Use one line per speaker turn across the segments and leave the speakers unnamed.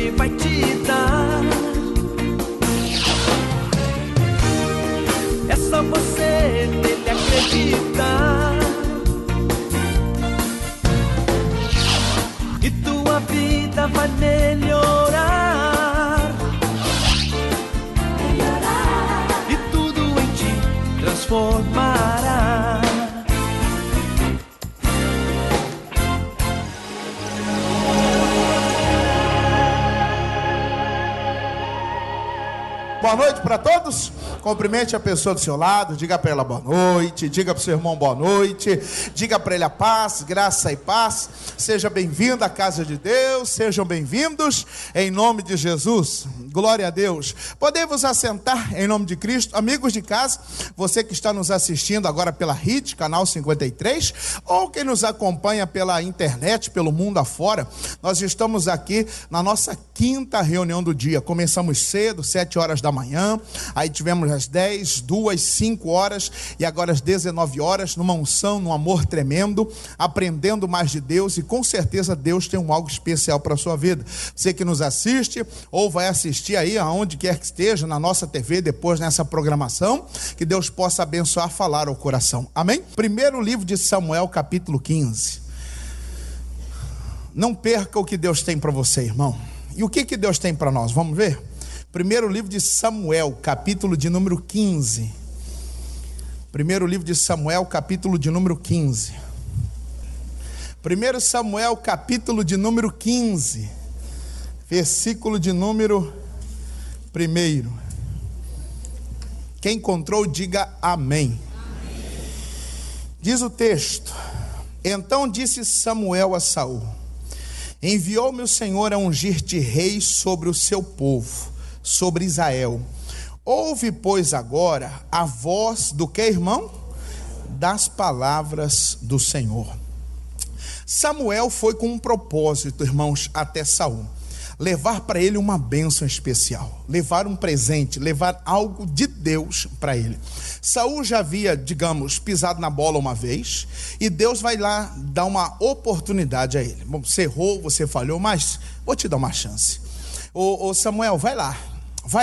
Ele vai te dar. É só você nele acreditar, e tua vida vai melhorar, e tudo em ti transformará.
Boa noite para todos. Cumprimente a pessoa do seu lado, diga para ela boa noite, diga para o seu irmão boa noite, diga para ele a paz, graça e paz. Seja bem-vindo à casa de Deus, sejam bem-vindos em nome de Jesus. Glória a Deus. Podemos assentar em nome de Cristo. Amigos de casa, você que está nos assistindo agora pela RIT, canal 53, ou quem nos acompanha pela internet, pelo mundo afora, nós estamos aqui na nossa quinta reunião do dia. Começamos cedo, 7 horas da manhã, aí tivemos às 10, 2, 5 horas e agora às 19 horas, numa unção, num amor tremendo, aprendendo mais de Deus, e com certeza Deus tem algo especial para a sua vida. Você que nos assiste ou vai assistir aí aonde quer que esteja, na nossa TV, depois nessa programação, que Deus possa abençoar, falar ao coração. Amém? Primeiro livro de Samuel, capítulo 15. Não perca o que Deus tem para você, irmão. E o que Deus tem para nós? Vamos ver? Primeiro livro de Samuel, capítulo de número 15. Primeiro livro de Samuel, capítulo de número 15. Primeiro Samuel, capítulo de número 15, versículo de número 1. Quem encontrou, diga amém. Diz o texto: então disse Samuel a Saul: enviou-me o Senhor a ungir-te rei sobre o seu povo, sobre Israel. Ouve, pois, agora a voz do que, irmão? Das palavras do Senhor. Samuel foi com um propósito, irmãos, até Saul. Levar para ele uma bênção especial, levar um presente, levar algo de Deus para ele. Saul já havia, digamos, pisado na bola uma vez, e Deus vai lá dar uma oportunidade a ele. Bom, você errou, você falhou, mas vou te dar uma chance. Ô Samuel, vai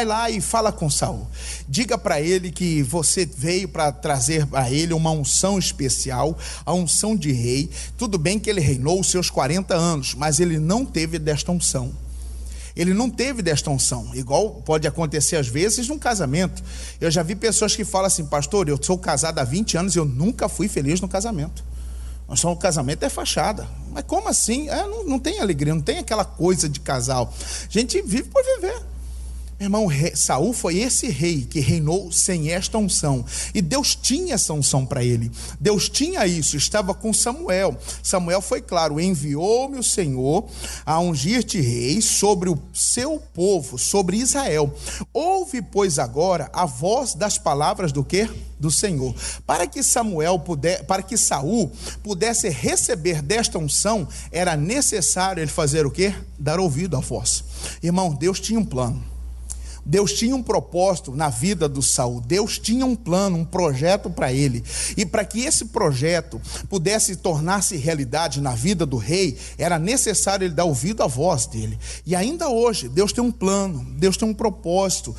lá e fala com Saul. Diga para ele que você veio para trazer a ele uma unção especial, a unção de rei. Tudo bem que ele reinou os seus 40 anos, mas ele não teve desta unção. Ele não teve desta unção, igual pode acontecer às vezes num casamento. Eu já vi pessoas que falam assim: pastor, eu sou casado há 20 anos e eu nunca fui feliz no casamento. Mas só o casamento é fachada. Mas como assim? Não tem alegria, não tem aquela coisa de casal. A gente vive por viver. Meu irmão, Saul foi esse rei que reinou sem esta unção, e Deus tinha essa unção para ele. Deus tinha isso, estava com Samuel. Samuel foi claro: enviou-me o Senhor a ungir-te rei sobre o seu povo, sobre Israel. Ouve, pois, agora a voz das palavras do quê? Do Senhor. Para que Saul pudesse receber desta unção, era necessário ele fazer o quê? Dar ouvido à voz. Irmão, Deus tinha um plano. Deus tinha um propósito na vida do Saul. Deus tinha um plano, um projeto para ele. E para que esse projeto pudesse tornar-se realidade na vida do rei, era necessário ele dar ouvido à voz dele. E ainda hoje, Deus tem um plano, Deus tem um propósito.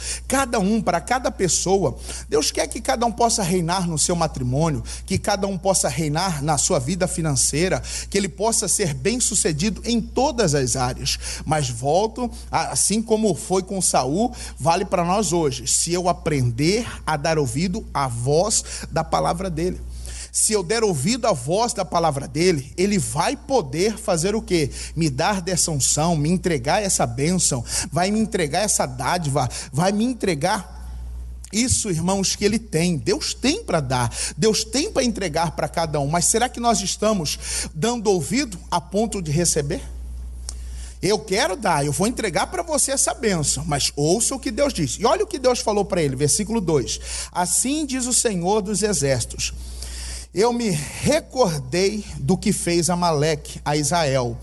Para cada pessoa, Deus quer que cada um possa reinar no seu matrimônio, que cada um possa reinar na sua vida financeira, que ele possa ser bem sucedido em todas as áreas. Mas volto, assim como foi com Saul, vale para nós hoje. Se eu aprender a dar ouvido à voz da palavra dele, se eu der ouvido à voz da palavra dele, ele vai poder fazer o quê? Me dar dessa unção, me entregar essa bênção, vai me entregar essa dádiva, vai me entregar isso, irmãos, que ele tem. Deus tem para dar, Deus tem para entregar para cada um. Mas será que nós estamos dando ouvido a ponto de receber? Eu quero dar, eu vou entregar para você essa bênção, mas ouça o que Deus diz. E olha o que Deus falou para ele, versículo 2: assim diz o Senhor dos exércitos: eu me recordei do que fez Amaleque a Israel,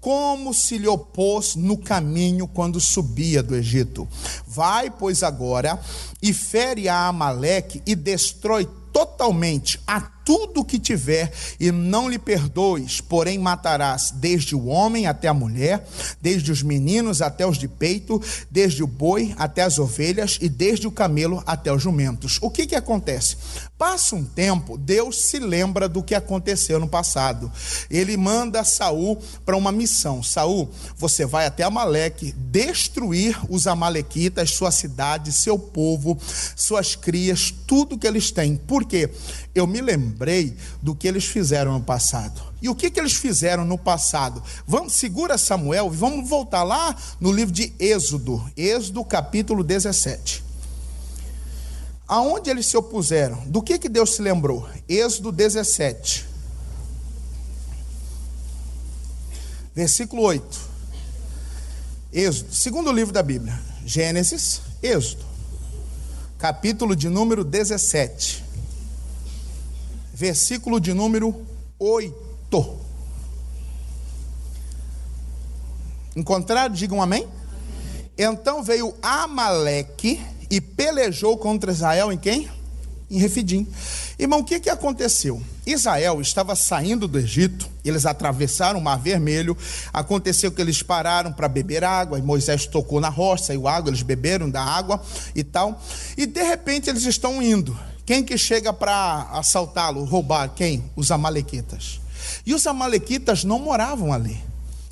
como se lhe opôs no caminho quando subia do Egito. Vai, pois, agora e fere a Amaleque e destrói totalmente a tudo que tiver e não lhe perdoes, porém matarás desde o homem até a mulher, desde os meninos até os de peito, desde o boi até as ovelhas e desde o camelo até os jumentos. O que acontece? Passa um tempo, Deus se lembra do que aconteceu no passado. Ele manda Saul para uma missão. Saul, você vai até Amaleque, destruir os amalequitas, sua cidade, seu povo, suas crias, tudo que eles têm. Por quê? Eu me lembrei do que eles fizeram no passado. E o que eles fizeram no passado? Segura Samuel e vamos voltar lá no livro de Êxodo, Êxodo capítulo 17. Aonde eles se opuseram? Do que Deus se lembrou? Êxodo 17, versículo 8. Êxodo, segundo livro da Bíblia, Gênesis, Êxodo, capítulo de número 17, versículo de número 8. Encontraram? Digam amém. Então veio Amaleque e pelejou contra Israel em quem? Em Refidim. Irmão, o que aconteceu? Israel estava saindo do Egito, eles atravessaram o Mar Vermelho, aconteceu que eles pararam para beber água, e Moisés tocou na rocha, saiu água, eles beberam da água e tal, e de repente eles estão indo. Quem que chega para assaltá-lo, roubar? Quem? Os amalequitas. E os amalequitas não moravam ali.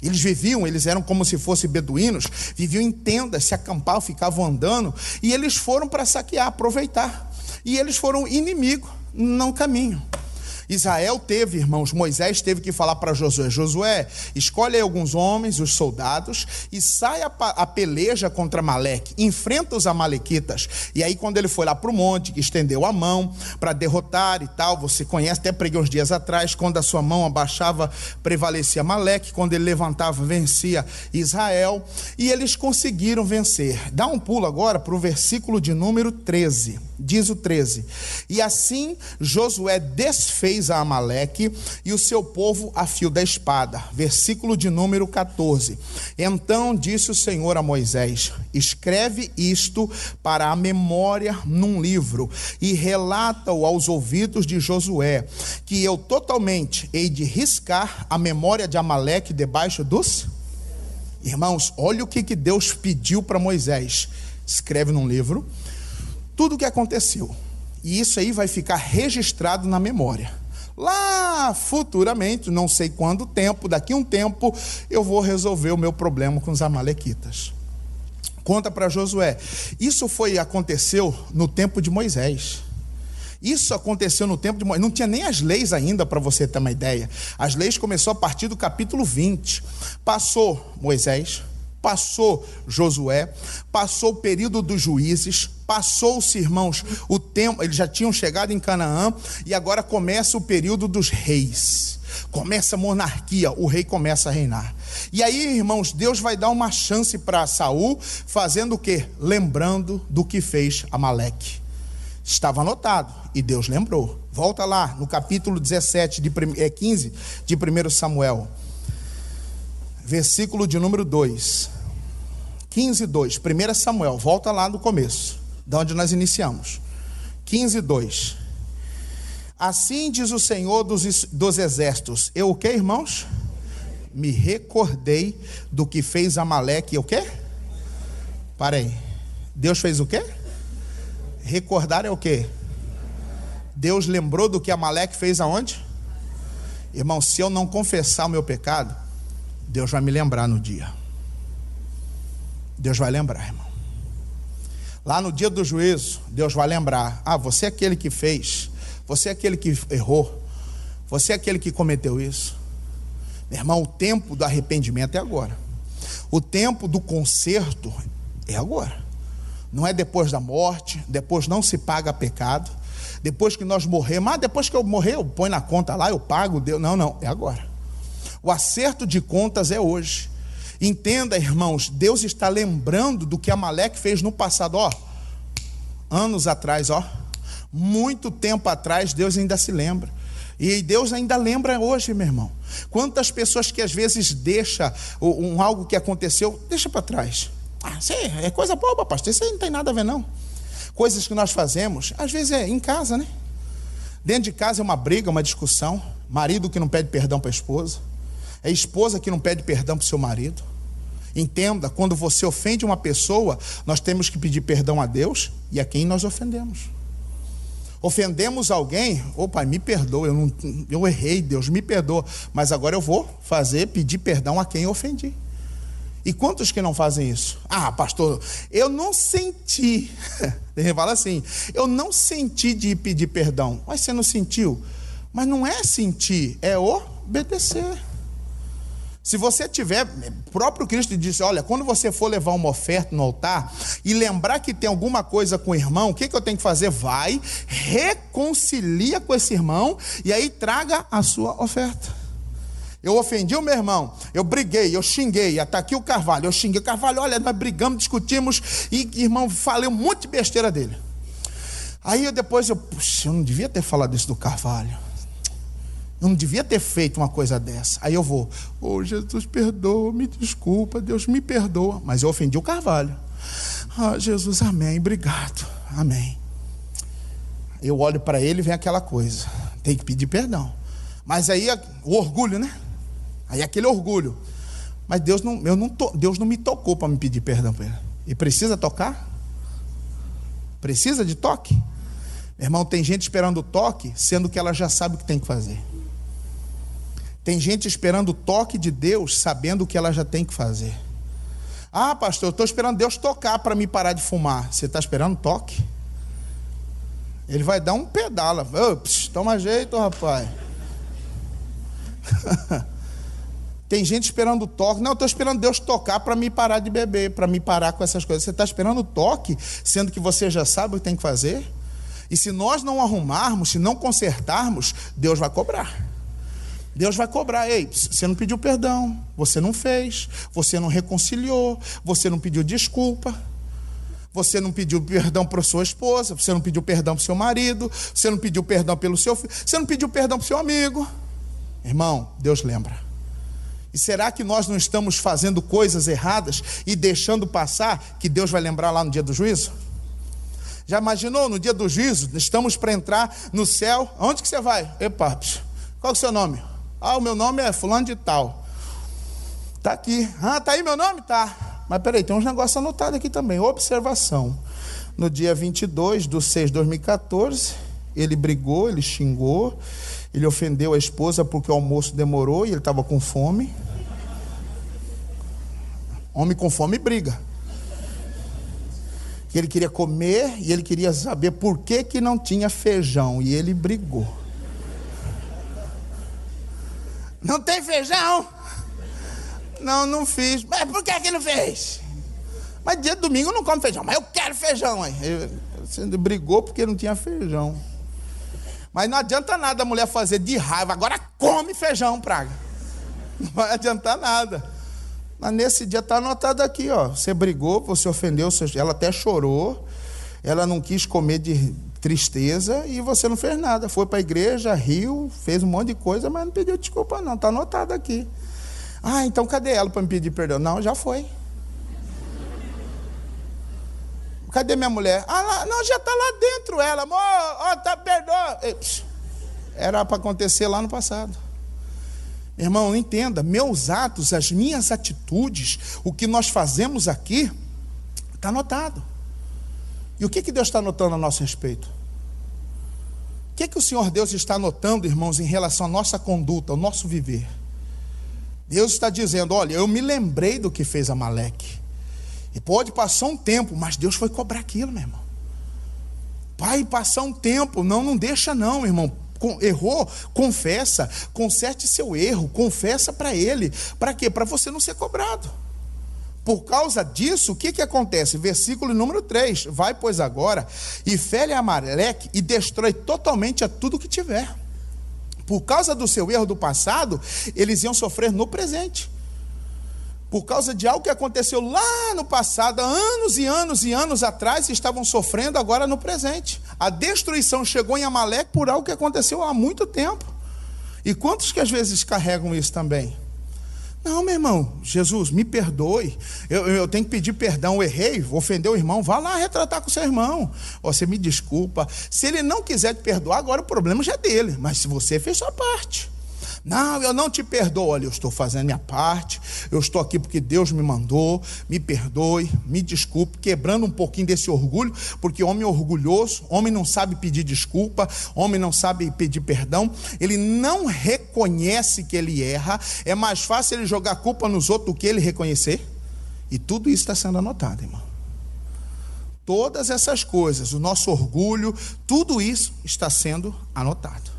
Eles viviam, eles eram como se fossem beduínos, viviam em tendas, se acampavam, ficavam andando, e eles foram para saquear, aproveitar. E eles foram inimigo, não caminho. Israel teve, irmãos, Moisés teve que falar para Josué: Josué, escolhe aí alguns homens, os soldados, e sai a peleja contra Amaleque, enfrenta os amalequitas. E aí quando ele foi lá para o monte, que estendeu a mão para derrotar e tal, você conhece, até preguei uns dias atrás, quando a sua mão abaixava, prevalecia Amaleque, quando ele levantava, vencia Israel, e eles conseguiram vencer. Dá um pulo agora para o versículo de número 13, diz o 13: e assim Josué desfez a Amaleque e o seu povo a fio da espada. Versículo de número 14: então disse o Senhor a Moisés: escreve isto para a memória num livro e relata-o aos ouvidos de Josué, que eu totalmente hei de riscar a memória de Amaleque debaixo dos... Irmãos, olha o que Deus pediu para Moisés: escreve num livro tudo o que aconteceu, e isso aí vai ficar registrado na memória. Lá futuramente, não sei quando tempo, daqui a um tempo, eu vou resolver o meu problema com os amalequitas. Conta para Josué. Isso aconteceu no tempo de Moisés. Isso aconteceu no tempo de Moisés. Não tinha nem as leis ainda, para você ter uma ideia. As leis começou a partir do capítulo 20. Passou Moisés, passou Josué, passou o período dos juízes, passou-se, irmãos, o tempo, eles já tinham chegado em Canaã, e agora começa o período dos reis, começa a monarquia, o rei começa a reinar. E aí, irmãos, Deus vai dar uma chance para Saul, fazendo o quê? Lembrando do que fez Amaleque. Estava anotado, e Deus lembrou. Volta lá, no capítulo 15 de 1 Samuel, versículo de número 2, 15:2, 1 Samuel, volta lá no começo, de onde nós iniciamos, 15:2, assim diz o Senhor dos exércitos, eu o que, irmãos? Me recordei do que fez Amaleque, o que? Para aí, Deus fez o que? Recordar é o que? Deus lembrou do que Amaleque fez aonde? Irmão, se eu não confessar o meu pecado, Deus vai me lembrar no dia. Deus vai lembrar, irmão. Lá no dia do juízo, Deus vai lembrar: ah, você é aquele que fez, você é aquele que errou, você é aquele que cometeu isso. Meu irmão, o tempo do arrependimento é agora. O tempo do conserto é agora. Não é depois da morte, depois não se paga pecado, depois que nós morremos, mas depois que eu morrer, eu ponho na conta lá, eu pago, Deus. Não, é agora. O acerto de contas é hoje. Entenda, irmãos, Deus está lembrando do que Amaleque fez no passado, anos atrás, muito tempo atrás. Deus ainda se lembra, e Deus ainda lembra hoje, meu irmão. Quantas pessoas que às vezes deixa algo que aconteceu, deixa para trás. Isso é coisa boba, pastor, isso aí não tem nada a ver não. Coisas que nós fazemos, às vezes é em casa, né? Dentro de casa é uma briga, uma discussão. Marido que não pede perdão para a esposa. É a esposa que não pede perdão para o seu marido. Entenda, quando você ofende uma pessoa, nós temos que pedir perdão a Deus e a quem nós ofendemos. Ofendemos alguém, pai, me perdoa, eu errei, Deus me perdoa, mas agora eu vou pedir perdão a quem eu ofendi. E quantos que não fazem isso? Pastor, eu não senti. Ele fala assim, eu não senti de pedir perdão. Mas você não sentiu? Mas não é sentir, é obedecer. Se você tiver, o próprio Cristo disse, olha, quando você for levar uma oferta no altar e lembrar que tem alguma coisa com o irmão, o que eu tenho que fazer? Vai, reconcilia com esse irmão e aí traga a sua oferta. Eu ofendi o meu irmão, eu briguei, eu xinguei, está aqui o Carvalho, eu xinguei o Carvalho, olha, nós brigamos, discutimos e, irmão, falei um monte de besteira dele. Aí eu não devia ter falado isso do Carvalho. Eu não devia ter feito uma coisa dessa. Aí eu vou, Jesus, perdoa, me desculpa, Deus me perdoa. Mas eu ofendi o Carvalho. Jesus, amém, obrigado, amém. Eu olho para ele e vem aquela coisa, tem que pedir perdão. Mas aí o orgulho, né? Aí aquele orgulho. Mas Deus não me tocou para me pedir perdão para ele. E precisa tocar? Precisa de toque? Meu irmão, tem gente esperando o toque, sendo que ela já sabe o que tem que fazer. Tem gente esperando o toque de Deus, sabendo o que ela já tem que fazer. Pastor, eu estou esperando Deus tocar para me parar de fumar. Você está esperando toque? Ele vai dar um pedala. Toma jeito, rapaz. Tem gente esperando o toque. Não, eu estou esperando Deus tocar para me parar de beber, para me parar com essas coisas. Você está esperando o toque, sendo que você já sabe o que tem que fazer? E se nós não arrumarmos, se não consertarmos, Deus vai cobrar. Deus vai cobrar. Ei, você não pediu perdão, você não fez, você não reconciliou, você não pediu desculpa, você não pediu perdão para sua esposa, você não pediu perdão para o seu marido, você não pediu perdão pelo seu filho, você não pediu perdão para o seu amigo. Irmão, Deus lembra. E será que nós não estamos fazendo coisas erradas e deixando passar, que Deus vai lembrar lá no dia do juízo? Já imaginou, no dia do juízo, estamos para entrar no céu, aonde que você vai? Epa, qual é o seu nome? O meu nome é fulano de tal. Tá aqui. Tá aí meu nome? Tá. Mas peraí, tem uns negócios anotados aqui também. Observação. No dia 22/6/2014, ele brigou, ele xingou, ele ofendeu a esposa porque o almoço demorou e ele estava com fome. Homem com fome briga. Ele queria comer e ele queria saber por que não tinha feijão. E ele brigou. Não tem feijão? Não fiz. Mas por que não fez? Mas dia de domingo não come feijão. Mas eu quero feijão. Ele brigou porque não tinha feijão. Mas não adianta nada a mulher fazer de raiva. Agora come feijão, praga. Não vai adiantar nada. Mas nesse dia está anotado aqui, você brigou, você ofendeu, ela até chorou, ela não quis comer de tristeza e você não fez nada. Foi para a igreja, riu, fez um monte de coisa, mas não pediu desculpa não, está anotado aqui. Então cadê ela para me pedir perdão? Não, já foi. Cadê minha mulher? Não, já está lá dentro ela, amor, tá, perdoa. Era para acontecer lá no passado. Irmão, entenda, meus atos, as minhas atitudes, o que nós fazemos aqui, está anotado. E o que Deus está anotando a nosso respeito? O que o Senhor Deus está anotando, irmãos, em relação à nossa conduta, ao nosso viver? Deus está dizendo, olha, eu me lembrei do que fez Amaleque. E pode passar um tempo, mas Deus foi cobrar aquilo, meu irmão. Pai, passar um tempo, não deixa não, irmão. Errou, confessa, conserte seu erro, confessa para ele. Para quê? Para você não ser cobrado. Por causa disso, o que acontece? Versículo número 3, vai pois agora e fere Amaleque e destrói totalmente a tudo que tiver. Por causa do seu erro do passado, eles iam sofrer no presente. Por causa de algo que aconteceu lá no passado, há anos e anos e anos atrás, estavam sofrendo agora no presente. A destruição chegou em Amaleque por algo que aconteceu há muito tempo. E quantos que às vezes carregam isso também? Não, meu irmão, Jesus, me perdoe, eu tenho que pedir perdão, eu errei, ofendeu o irmão, vá lá retratar com o seu irmão, você me desculpa. Se ele não quiser te perdoar, agora o problema já é dele, mas se você fez sua parte. Não, eu não te perdoo. Olha, eu estou fazendo a minha parte, eu estou aqui porque Deus me mandou, me perdoe, me desculpe, quebrando um pouquinho desse orgulho, porque homem é orgulhoso, homem não sabe pedir desculpa, homem não sabe pedir perdão, ele não reconhece que ele erra, é mais fácil ele jogar a culpa nos outros do que ele reconhecer, e tudo isso está sendo anotado, irmão. Todas essas coisas, o nosso orgulho, tudo isso está sendo anotado.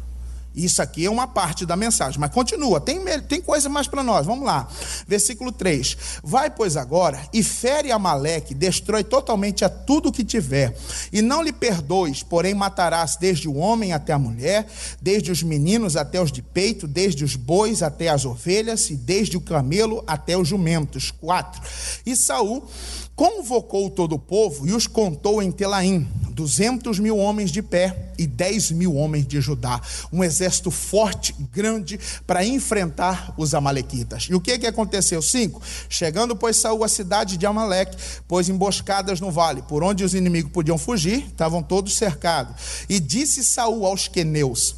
Isso aqui é uma parte da mensagem, mas continua, tem coisa mais para nós, vamos lá, versículo 3, vai pois agora e fere Amaleque, destrói totalmente a tudo que tiver, e não lhe perdoes, porém matarás desde o homem até a mulher, desde os meninos até os de peito, desde os bois até as ovelhas, e desde o camelo até os jumentos. 4, e Saul convocou todo o povo e os contou em Telaim, 200.000 homens de pé e 10.000 homens de Judá, um exército forte, grande, para enfrentar os amalequitas. E o que aconteceu? 5, chegando pois Saul à cidade de Amaleque, pôs emboscadas no vale, por onde os inimigos podiam fugir, estavam todos cercados, e disse Saul aos queneus: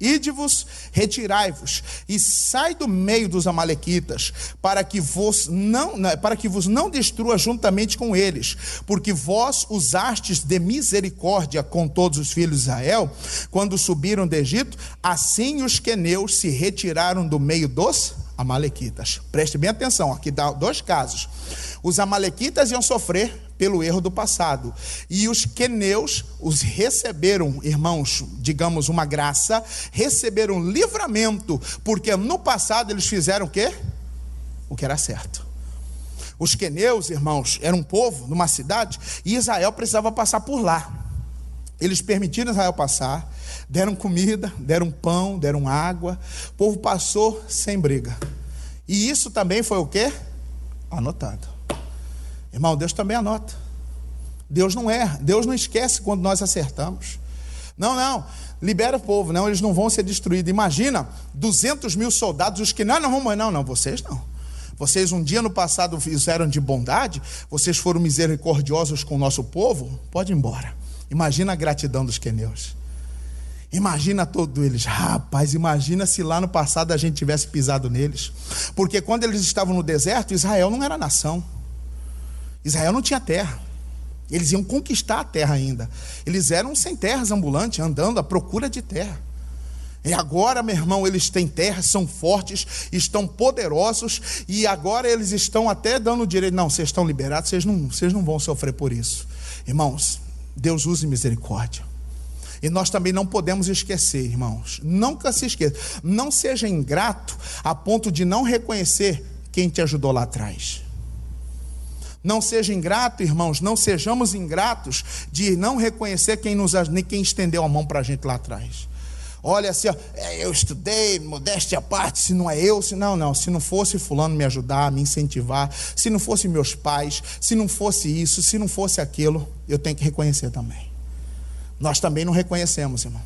ide-vos, retirai-vos, e sai do meio dos amalequitas, para que vos não destrua juntamente com eles, porque vós usastes de misericórdia com todos os filhos de Israel, quando subiram do Egito, assim os queneus se retiraram do meio dos amalequitas. Preste bem atenção, aqui dá 2 casos. Os amalequitas iam sofrer pelo erro do passado, e os queneus os receberam, irmãos, digamos uma graça, receberam livramento, porque no passado eles fizeram o quê? O que era certo. Os queneus, irmãos, eram um povo numa cidade, e Israel precisava passar por lá. Eles permitiram Israel passar, deram comida, deram pão, deram água, o povo passou sem briga, e isso também foi o quê? Anotado. Irmão, Deus também anota. Deus não erra, Deus não esquece quando nós acertamos. Não, libera o povo, não, eles não vão ser destruídos. Imagina, 200.000 soldados, os que não vão morrer, não, vocês não. Vocês um dia no passado fizeram de bondade, vocês foram misericordiosos com o nosso povo, pode ir embora. Imagina a gratidão dos queneus. Imagina todos eles, rapaz, imagina se lá no passado a gente tivesse pisado neles. Porque quando eles estavam no deserto, Israel não era nação. Israel não tinha terra, eles iam conquistar a terra ainda, eles eram sem terras ambulantes, andando à procura de terra. E agora, meu irmão, eles têm terra, são fortes, estão poderosos, e agora eles estão até dando direito, não, vocês estão liberados, vocês não vão sofrer por isso. Irmãos, Deus use misericórdia, e nós também não podemos esquecer, irmãos, nunca se esqueça, não seja ingrato a ponto de não reconhecer quem te ajudou lá atrás. Não seja ingrato, irmãos, não sejamos ingratos de não reconhecer quem estendeu a mão para a gente lá atrás. Olha assim, ó, eu estudei, modéstia à parte, se não é eu, se não fosse fulano me ajudar, me incentivar, se não fosse meus pais, se não fosse isso, se não fosse aquilo, eu tenho que reconhecer também. Nós também não reconhecemos, irmão.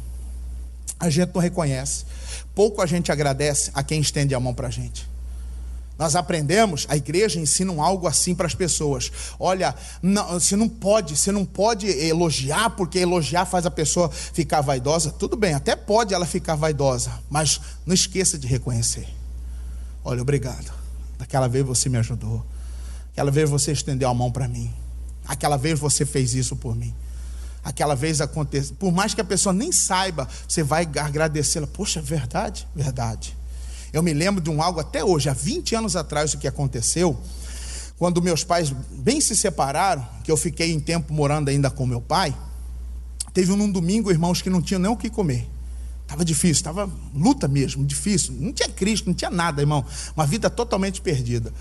A gente não reconhece, pouco a gente agradece a quem estende a mão para a gente. Nós aprendemos, a igreja ensina algo assim para as pessoas. Olha, você não pode elogiar, porque elogiar faz a pessoa ficar vaidosa. Tudo bem, até pode ela ficar vaidosa, mas não esqueça de reconhecer. Olha, obrigado, aquela vez você me ajudou, aquela vez você estendeu a mão para mim, aquela vez você fez isso por mim, aquela vez aconteceu. Por mais que a pessoa nem saiba, você vai agradecê-la. Poxa, verdade. Eu me lembro de algo até hoje, há 20 anos atrás, o que aconteceu, quando meus pais bem se separaram, que eu fiquei em tempo morando ainda com meu pai. Teve um domingo, irmãos, que não tinha nem o que comer, estava difícil, estava luta mesmo, difícil, não tinha Cristo, não tinha nada, irmão, uma vida totalmente perdida.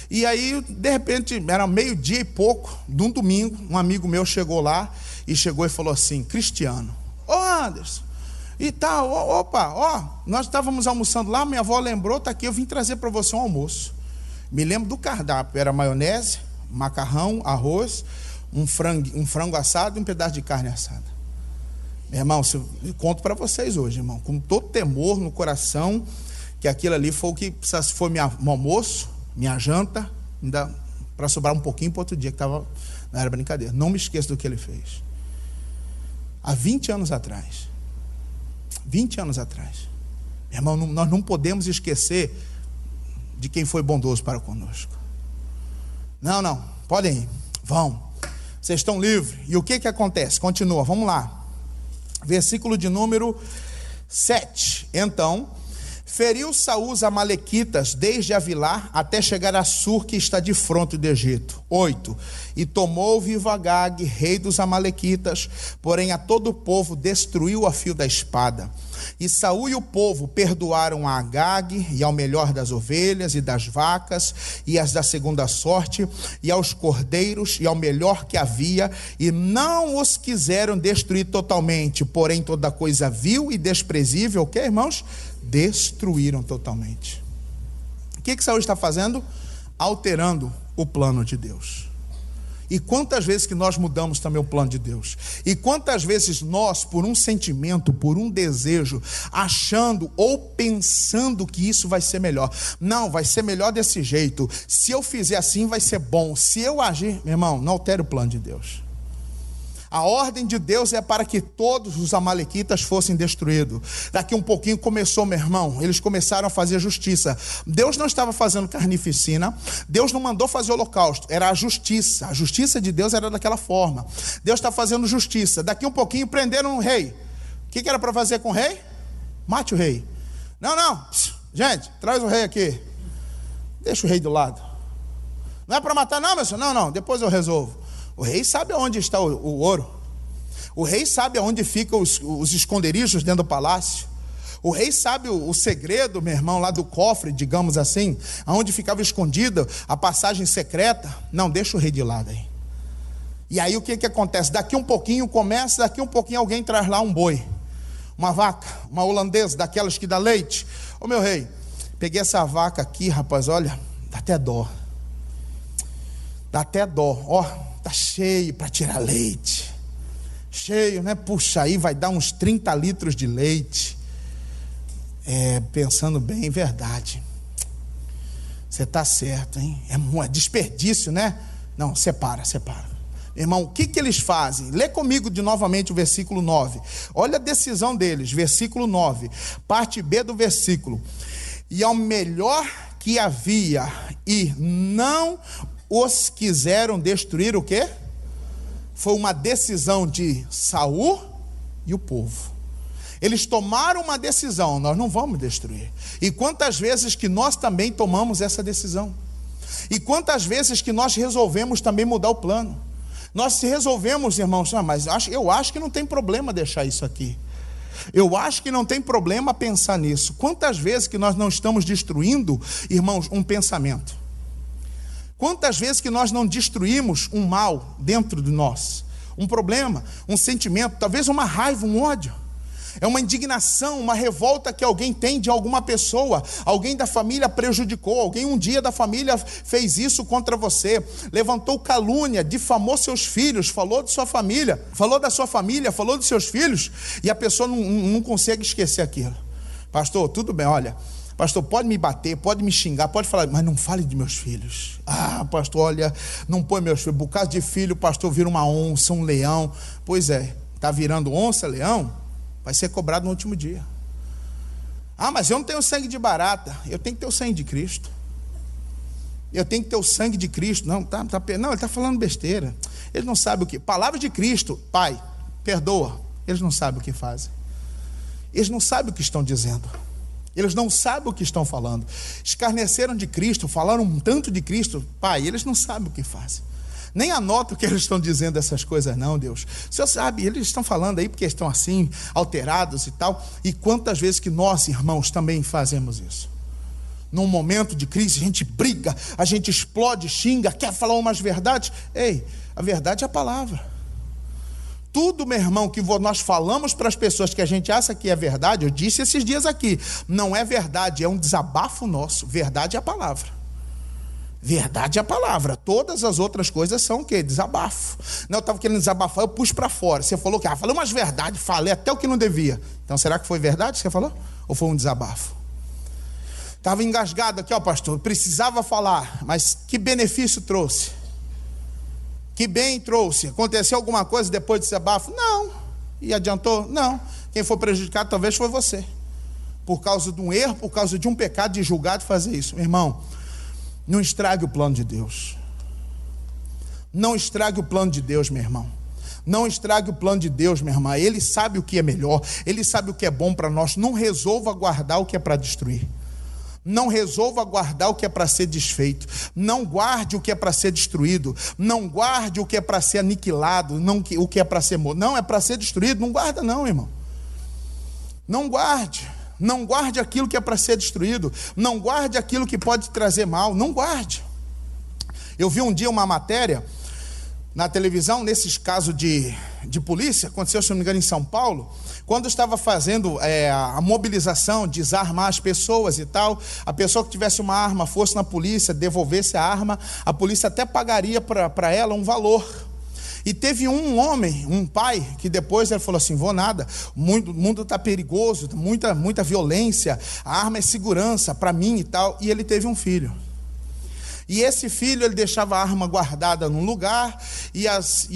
E aí, de repente, era 12:00 e pouco, de um domingo, um amigo meu chegou lá, e falou assim: Cristiano, Anderson, e tal, nós estávamos almoçando lá, minha avó lembrou, está aqui, eu vim trazer para você um almoço. Me lembro do cardápio, era maionese, macarrão, arroz, um frango assado e um pedaço de carne assada. Meu irmão, eu conto para vocês hoje, irmão, com todo temor no coração, que aquilo ali foi o que foi meu almoço, minha janta, ainda para sobrar um pouquinho para outro dia, que não era brincadeira. Não me esqueço do que ele fez. Há 20 anos atrás. 20 anos atrás. Meu irmão, nós não podemos esquecer de quem foi bondoso para conosco. Não, podem ir, vão. Vocês estão livres. E o que acontece? Continua, vamos lá. Versículo de número 7. Então, feriu Saul os amalequitas desde Avilá até chegar a Sur, que está de fronte do Egito. 8. E tomou vivo Agag, rei dos amalequitas, porém a todo o povo destruiu a fio da espada. E Saul e o povo perdoaram a Agag e ao melhor das ovelhas e das vacas e as da segunda sorte e aos cordeiros e ao melhor que havia, e não os quiseram destruir totalmente, porém toda coisa vil e desprezível, o que, irmãos? Destruíram totalmente. O que Saul está fazendo? Alterando o plano de Deus. E quantas vezes que nós mudamos também o plano de Deus? E quantas vezes nós, por um sentimento, por um desejo, achando ou pensando que isso vai ser melhor. Não, vai ser melhor desse jeito. Se eu fizer assim, vai ser bom. Se eu agir, meu irmão, não altere o plano de Deus. A ordem de Deus é para que todos os amalequitas fossem destruídos. Daqui um pouquinho começou, meu irmão, eles começaram a fazer justiça. Deus não estava fazendo carnificina, Deus não mandou fazer holocausto, era a justiça de Deus era daquela forma. Deus está fazendo justiça. Daqui um pouquinho prenderam um rei. O que era para fazer com o rei? Mate o rei. Não, gente, traz o rei aqui. Deixa o rei do lado. Não é para matar não, meu senhor? Não, depois eu resolvo. O rei sabe aonde está o ouro. O rei sabe aonde ficam os esconderijos dentro do palácio. O rei sabe o segredo, meu irmão, lá do cofre, digamos assim, aonde ficava escondida a passagem secreta. Não, deixa o rei de lado aí. E aí o que acontece? Daqui um pouquinho alguém traz lá um boi, uma vaca, uma holandesa, daquelas que dá leite. Ô meu rei, peguei essa vaca aqui, rapaz, olha, dá até dó. Ó, tá cheio para tirar leite. Cheio, né? Puxa, aí vai dar uns 30 litros de leite. Pensando bem, verdade. Você tá certo, hein? É um desperdício, né? Não, separa. Irmão, o que eles fazem? Lê comigo novamente o versículo 9. Olha a decisão deles, versículo 9. Parte B do versículo. E ao melhor que havia, e não os quiseram destruir o quê? Foi uma decisão de Saul e o povo. Eles tomaram uma decisão, nós não vamos destruir. E quantas vezes que nós também tomamos essa decisão? E quantas vezes que nós resolvemos também mudar o plano? Nós resolvemos, irmãos, mas eu acho que não tem problema deixar isso aqui. Eu acho que não tem problema pensar nisso. Quantas vezes que nós não estamos destruindo, irmãos, um pensamento? Quantas vezes que nós não destruímos um mal dentro de nós? Um problema, um sentimento, talvez uma raiva, um ódio. É uma indignação, uma revolta que alguém tem de alguma pessoa. Alguém da família prejudicou, alguém um dia da família fez isso contra você. Levantou calúnia, difamou seus filhos, falou de sua família, falou da sua família, falou dos seus filhos. E a pessoa não consegue esquecer aquilo. Pastor, tudo bem, olha... Pastor, pode me bater, pode me xingar, pode falar, mas não fale de meus filhos. Pastor, olha, não põe meus filhos. Por causa de filho, o pastor vira uma onça, um leão. Pois é, está virando onça, leão, vai ser cobrado no último dia. Mas eu não tenho sangue de barata. Eu tenho que ter o sangue de Cristo. Eu tenho que ter o sangue de Cristo. Não, ele está falando besteira. Eles não sabem o que. Palavra de Cristo, Pai, perdoa. Eles não sabem o que fazem. Eles não sabem o que estão dizendo. Eles não sabem o que estão falando. Escarneceram de Cristo, falaram um tanto de Cristo. Pai, eles não sabem o que fazem. Nem anota o que eles estão dizendo essas coisas não, Deus. O Senhor sabe, eles estão falando aí porque estão assim, alterados e tal. E quantas vezes que nós, irmãos, também fazemos isso? Num momento de crise, a gente briga, a gente explode, xinga, quer falar umas verdades. Ei, a verdade é a palavra. Tudo, meu irmão, que nós falamos para as pessoas que a gente acha que é verdade, eu disse esses dias aqui, não é verdade, é um desabafo nosso. Verdade é a palavra. Verdade é a palavra. Todas as outras coisas são o quê? Desabafo. Não, eu estava querendo desabafar, eu pus para fora. Você falou que, falei umas verdades, falei até o que não devia. Então, será que foi verdade que você falou? Ou foi um desabafo? Estava engasgado aqui, ó, pastor, precisava falar, mas que benefício trouxe? Que bem trouxe? Aconteceu alguma coisa depois desse abafo? Não. E adiantou? Não. Quem foi prejudicado talvez foi você. Por causa de um erro, por causa de um pecado, de julgar, de fazer isso. Meu irmão, não estrague o plano de Deus. Não estrague o plano de Deus, meu irmão. Não estrague o plano de Deus, minha irmã. Ele sabe o que é melhor, Ele sabe o que é bom para nós. Não resolva guardar o que é para destruir. Não resolva guardar o que é para ser desfeito. Não guarde o que é para ser destruído. Não guarde o que é para ser aniquilado. Não o que é para ser morto. Não é para ser destruído. Não guarda não, irmão. Não guarde. Não guarde aquilo que é para ser destruído. Não guarde aquilo que pode trazer mal. Não guarde. Eu vi um dia uma matéria na televisão, nesses casos de polícia, aconteceu, se não me engano, em São Paulo, quando estava fazendo a mobilização, desarmar as pessoas e tal, a pessoa que tivesse uma arma, fosse na polícia, devolvesse a arma, a polícia até pagaria para ela um valor. E teve um homem, um pai, que depois ele falou assim, vou nada, o mundo está perigoso, muita violência, a arma é segurança para mim e tal, e ele teve um filho. E esse filho, ele deixava a arma guardada num lugar, e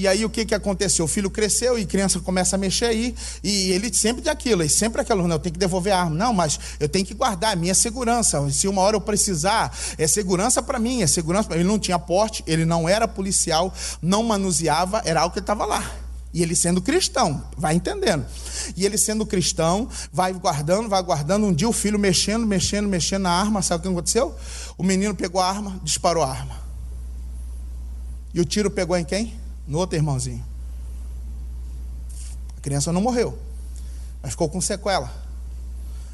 aí o que aconteceu? O filho cresceu e a criança começa a mexer aí, e ele sempre não, eu tenho que devolver a arma. Não, mas eu tenho que guardar, é minha segurança. Se uma hora eu precisar, é segurança para mim, é segurança para mim. Ele não tinha porte, ele não era policial, não manuseava, era algo que estava lá. E ele sendo cristão, vai entendendo. E ele sendo cristão, vai guardando. Um dia o filho mexendo na arma, sabe o que aconteceu? O menino pegou a arma, disparou a arma. E o tiro pegou em quem? No outro irmãozinho. A criança não morreu, mas ficou com sequela.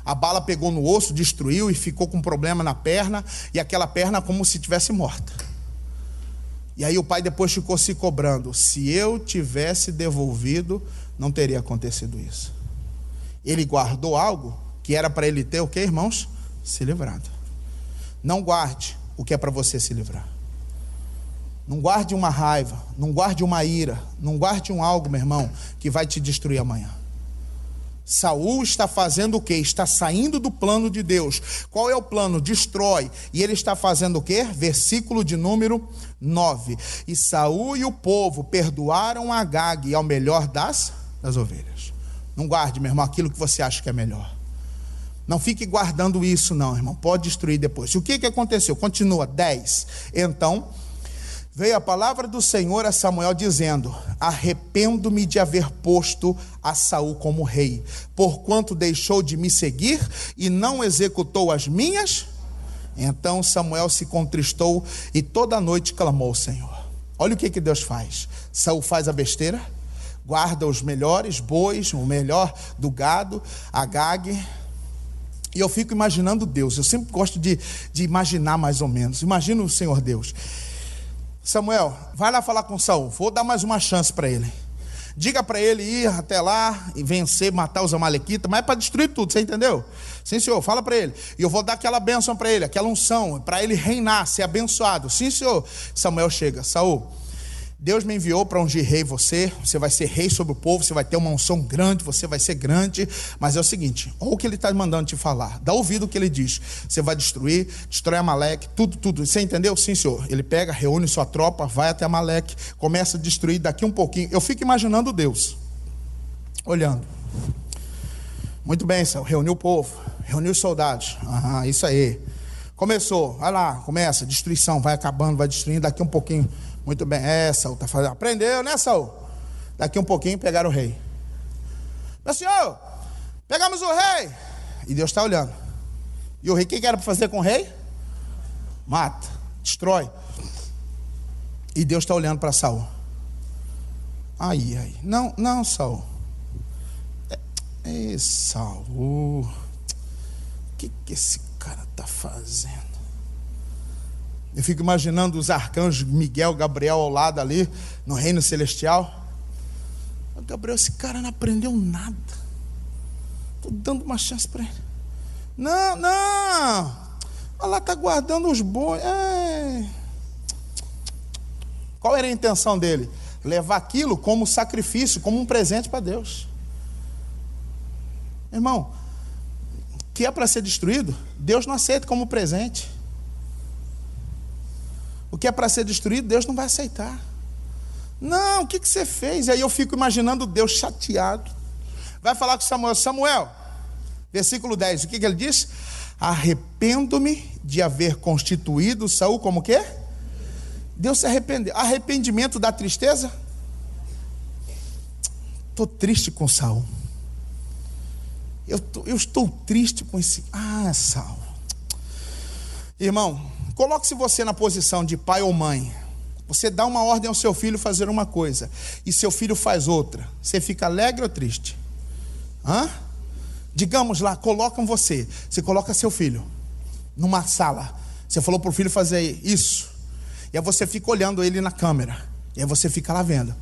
A bala pegou no osso, destruiu e ficou com problema na perna. E aquela perna como se tivesse morta. E aí o pai depois ficou se cobrando. Se eu tivesse devolvido, não teria acontecido isso. Ele guardou algo que era para ele ter o que, irmãos? Se livrado. Não guarde o que é para você se livrar. Não guarde uma raiva, não guarde uma ira, não guarde um algo, meu irmão, que vai te destruir amanhã. Saul está fazendo o quê? Está saindo do plano de Deus. Qual é o plano? Destrói. E ele está fazendo o quê? Versículo de número 9. E Saul e o povo perdoaram Agag e ao melhor das ovelhas. Não guarde, meu irmão, aquilo que você acha que é melhor. Não fique guardando isso não, irmão. Pode destruir depois. E o que aconteceu? Continua, 10. Então veio a palavra do Senhor a Samuel dizendo: arrependo-me de haver posto a Saul como rei, porquanto deixou de me seguir e não executou as minhas. Então Samuel se contristou e toda a noite clamou ao Senhor. Olha o que Deus faz. Saul faz a besteira, guarda os melhores bois, o melhor do gado, Agag. E eu fico imaginando Deus. Eu sempre gosto de imaginar mais ou menos. Imagina o Senhor Deus. Samuel, vai lá falar com Saul. Vou dar mais uma chance para ele. Diga para ele ir até lá e vencer, matar os amalequitas, mas é para destruir tudo, você entendeu? Sim, senhor, fala para ele. E eu vou dar aquela bênção para ele, aquela unção, para ele reinar, ser abençoado. Sim, senhor. Samuel chega. Saul, Deus me enviou para ungir rei você vai ser rei sobre o povo, você vai ter uma unção grande, você vai ser grande, mas é o seguinte, olha o que ele está mandando te falar, dá ouvido o que ele diz, você vai destrói Amaleque, tudo, você entendeu? Sim, senhor. Ele pega, reúne sua tropa, vai até Amaleque, começa a destruir daqui um pouquinho. Eu fico imaginando Deus, olhando, muito bem, Saul, reuniu o povo, reuniu os soldados, isso aí, começou, vai lá, começa, destruição, vai acabando, vai destruindo, daqui um pouquinho. Muito bem, Saul está fazendo. Aprendeu, né, Saul? Daqui um pouquinho pegaram o rei. Meu senhor, pegamos o rei. E Deus está olhando. E o rei, o que era para fazer com o rei? Mata, destrói. E Deus está olhando para Saul. Aí. Não, Saul. Saul. O que esse cara está fazendo? Eu fico imaginando os arcanjos Miguel, Gabriel ao lado ali, no reino celestial. Gabriel, esse cara não aprendeu nada. Estou dando uma chance para ele. Não. Olha lá, está guardando os bois. Qual era a intenção dele? Levar aquilo como sacrifício, como um presente para Deus. Irmão, que é para ser destruído, Deus não aceita como presente. O que é para ser destruído, Deus não vai aceitar. Não, o que você fez? E aí eu fico imaginando Deus chateado. Vai falar com Samuel: Samuel, versículo 10, o que ele diz? Arrependo-me de haver constituído Saul como o quê? Deus se arrependeu. Arrependimento da tristeza? Estou triste com Saul. Eu estou triste com esse... Saul. Irmão, coloque-se você na posição de pai ou mãe. Você dá uma ordem ao seu filho fazer uma coisa e seu filho faz outra. Você fica alegre ou triste? Digamos lá, você coloca seu filho numa sala. Você falou para o filho fazer isso. E aí você fica olhando ele na câmera. E aí você fica lá vendo.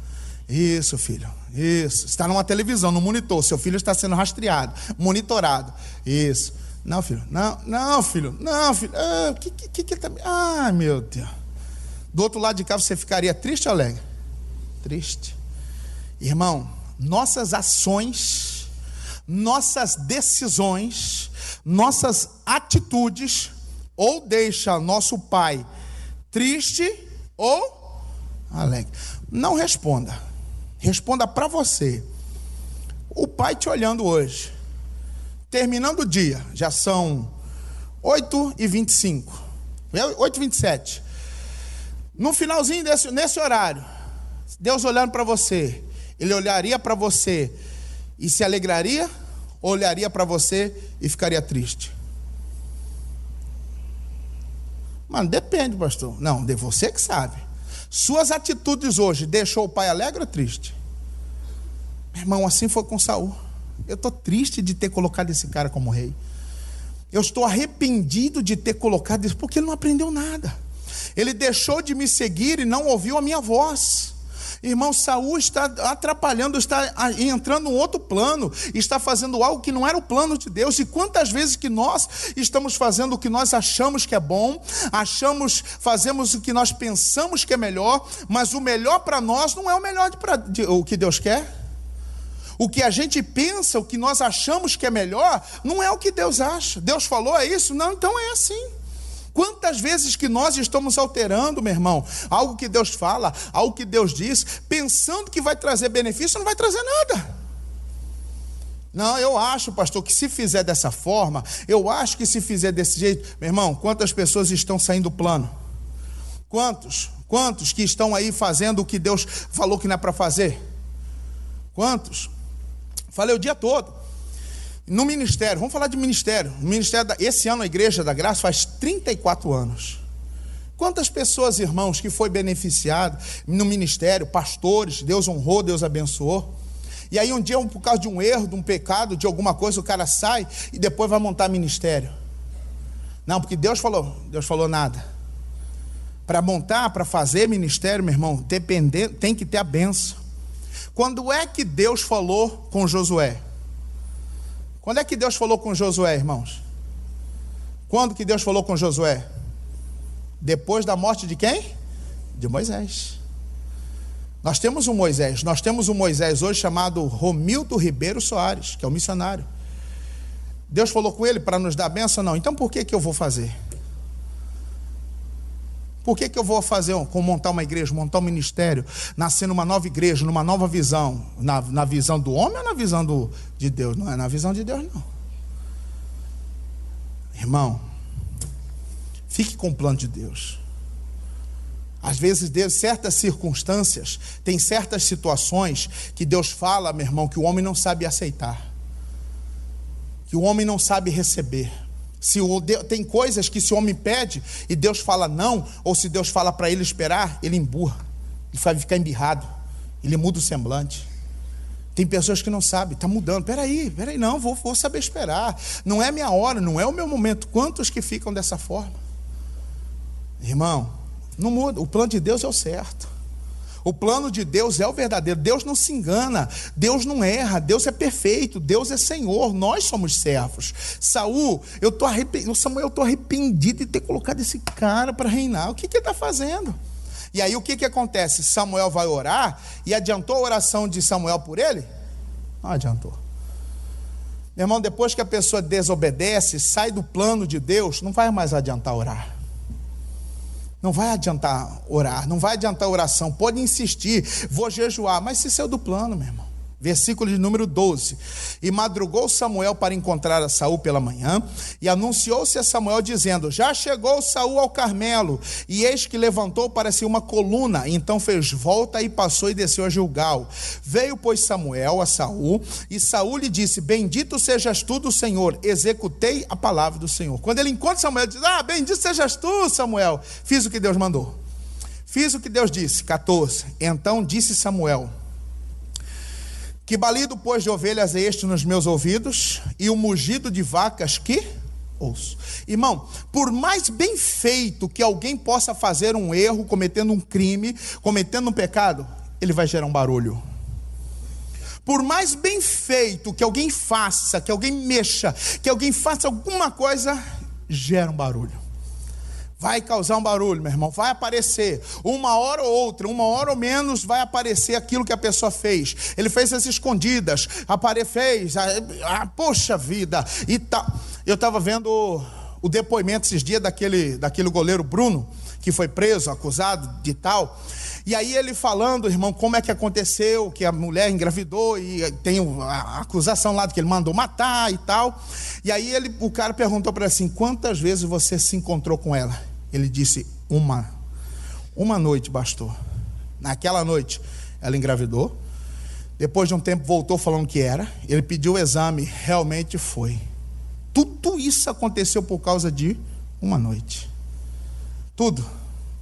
Isso, filho, isso. Está numa televisão, no monitor. Seu filho está sendo rastreado, monitorado. Isso. Não, filho, não, filho. Que tá... meu Deus. Do outro lado de cá você ficaria triste ou alegre? Triste. Irmão, nossas ações, nossas decisões, nossas atitudes, ou deixa nosso pai triste ou alegre. Não responda. Responda para você. O pai te olhando hoje. Terminando o dia, já são 8h25, 8h27. No finalzinho nesse horário, Deus olhando para você, Ele olharia para você e se alegraria? Ou olharia para você e ficaria triste? Mano, depende, pastor. Não, de você que sabe. Suas atitudes hoje deixou o pai alegre ou triste? Meu irmão, assim foi com Saul. Eu estou triste de ter colocado esse cara como rei. Eu estou arrependido de ter colocado isso, porque ele não aprendeu nada. Ele deixou de me seguir e não ouviu a minha voz. Irmão, Saul está atrapalhando, está entrando em outro plano, está fazendo algo que não era o plano de Deus. E quantas vezes que nós estamos fazendo o que nós achamos que é bom, fazemos o que nós pensamos que é melhor, mas o melhor para nós não é o melhor o que Deus quer. O que a gente pensa, o que nós achamos que é melhor, não é o que Deus acha. Deus falou, é isso? Não, então é assim. Quantas vezes que nós estamos alterando, meu irmão, algo que Deus fala, algo que Deus diz, pensando que vai trazer benefício, não vai trazer nada. Não, eu acho, pastor, que se fizer dessa forma, eu acho que se fizer desse jeito, meu irmão, quantas pessoas estão saindo do plano? Quantos que estão aí fazendo o que Deus falou que não é para fazer? Quantos? Falei o dia todo. No ministério, vamos falar de ministério. Esse ano a Igreja da Graça faz 34 anos. Quantas pessoas, irmãos, que foi beneficiado no ministério, pastores, Deus honrou, Deus abençoou. E aí um dia, por causa de um erro, de um pecado, de alguma coisa, o cara sai e depois vai montar ministério. Não, porque Deus falou nada. Para montar, para fazer ministério, meu irmão, tem que ter a bênção. Quando é que Deus falou com Josué? Quando é que Deus falou com Josué, irmãos? Quando que Deus falou com Josué? Depois da morte de quem? De Moisés. Nós temos um Moisés hoje chamado Romildo Ribeiro Soares, que é um missionário. Deus falou com ele para nos dar a bênção? Não. Então por que eu vou fazer? Por que eu vou fazer, montar uma igreja, montar um ministério, nascer numa nova igreja, numa nova visão? Na visão do homem ou na visão de Deus? Não é na visão de Deus, não. Irmão, fique com o plano de Deus. Às vezes, certas circunstâncias, tem certas situações que Deus fala, meu irmão, que o homem não sabe aceitar, que o homem não sabe receber. Tem coisas que se o homem pede e Deus fala não, ou se Deus fala para ele esperar, ele emburra, ele vai ficar embirrado, ele muda o semblante. Tem pessoas que não sabem, está mudando, peraí, não, vou saber esperar, não é a minha hora, não é o meu momento. Quantos que ficam dessa forma? Irmão, não muda, o plano de Deus é o certo. O plano de Deus é o verdadeiro. Deus não se engana, Deus não erra, Deus é perfeito, Deus é Senhor, nós somos servos. Samuel, eu estou arrependido de ter colocado esse cara para reinar. O que ele está fazendo? E aí o que acontece? Samuel vai orar, e adiantou a oração de Samuel por ele? Não adiantou. Meu irmão, depois que a pessoa desobedece, sai do plano de Deus, não vai mais adiantar orar. Não vai adiantar orar, não vai adiantar oração. Pode insistir, vou jejuar, mas se saiu do plano, meu irmão. Versículo de número 12. E madrugou Samuel para encontrar a Saul pela manhã, e anunciou-se a Samuel dizendo: já chegou Saul ao Carmelo, e eis que levantou para si uma coluna, então fez volta e passou e desceu a Gilgal. Veio, pois, Samuel a Saul, e Saul lhe disse: bendito sejas tu do Senhor, executei a palavra do Senhor. Quando ele encontra Samuel, ele diz: bendito sejas tu, Samuel, fiz o que Deus mandou, fiz o que Deus disse. 14. Então disse Samuel: que balido, pois, de ovelhas é este nos meus ouvidos, e o mugido de vacas que ouço. Irmão, por mais bem feito que alguém possa fazer um erro, cometendo um crime, cometendo um pecado, ele vai gerar um barulho. Por mais bem feito que alguém faça, que alguém mexa, que alguém faça alguma coisa, gera um barulho. Vai causar um barulho, meu irmão, vai aparecer, uma hora ou outra, uma hora ou menos, vai aparecer aquilo que a pessoa fez. Ele fez as escondidas, fez, poxa vida, e tal. Eu estava vendo o depoimento esses dias daquele goleiro Bruno, que foi preso, acusado de tal. E aí ele falando, irmão, como é que aconteceu, que a mulher engravidou, e tem a acusação lá de que ele mandou matar e tal. E aí o cara perguntou para ele assim: quantas vezes você se encontrou com ela? Ele disse: uma noite bastou. Naquela noite ela engravidou, depois de um tempo voltou falando que era, ele pediu o exame, realmente foi. Tudo isso aconteceu por causa de uma noite. Tudo.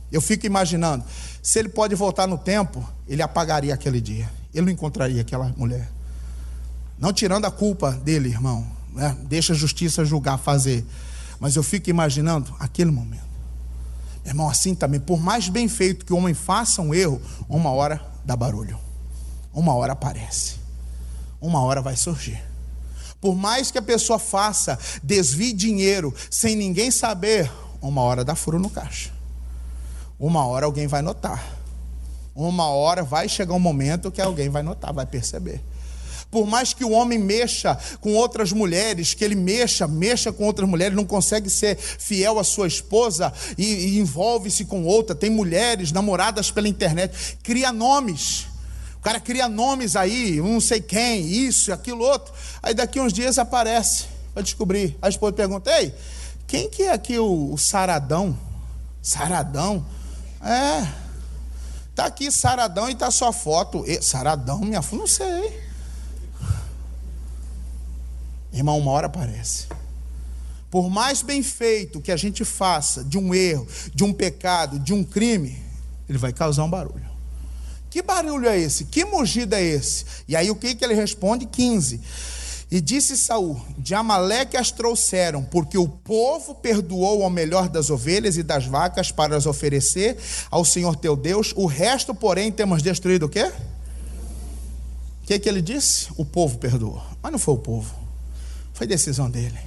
Eu fico imaginando, se ele pode voltar no tempo, ele apagaria aquele dia, ele não encontraria aquela mulher. Não tirando a culpa dele, irmão, né? Deixa a justiça julgar, fazer. Mas eu fico imaginando aquele momento. Irmão, assim também, por mais bem feito que o homem faça um erro, uma hora dá barulho, uma hora aparece, uma hora vai surgir. Por mais que a pessoa faça, desvie dinheiro, sem ninguém saber, uma hora dá furo no caixa. Uma hora alguém vai notar. Uma hora vai chegar um momento que alguém vai notar, vai perceber. Por mais que o homem mexa com outras mulheres, que ele mexa com outras mulheres, não consegue ser fiel à sua esposa e envolve-se com outra. Tem mulheres namoradas pela internet, cria nomes. O cara cria nomes aí, não sei quem, isso, aquilo, outro. Aí daqui uns dias aparece, vai descobrir. A esposa pergunta: ei, quem que é aqui o Saradão? Saradão? Tá aqui Saradão e tá sua foto. Saradão, minha foto, não sei. Irmão, uma hora aparece. Por mais bem feito que a gente faça de um erro, de um pecado, de um crime, ele vai causar um barulho. Que barulho é esse? Que mugido é esse? E aí o que ele responde? 15. E disse Saul: de Amaleque as trouxeram, porque o povo perdoou ao melhor das ovelhas e das vacas para as oferecer ao Senhor teu Deus. O resto, porém, temos destruído o quê? O que ele disse? O povo perdoou. Mas não foi o povo, foi decisão dele.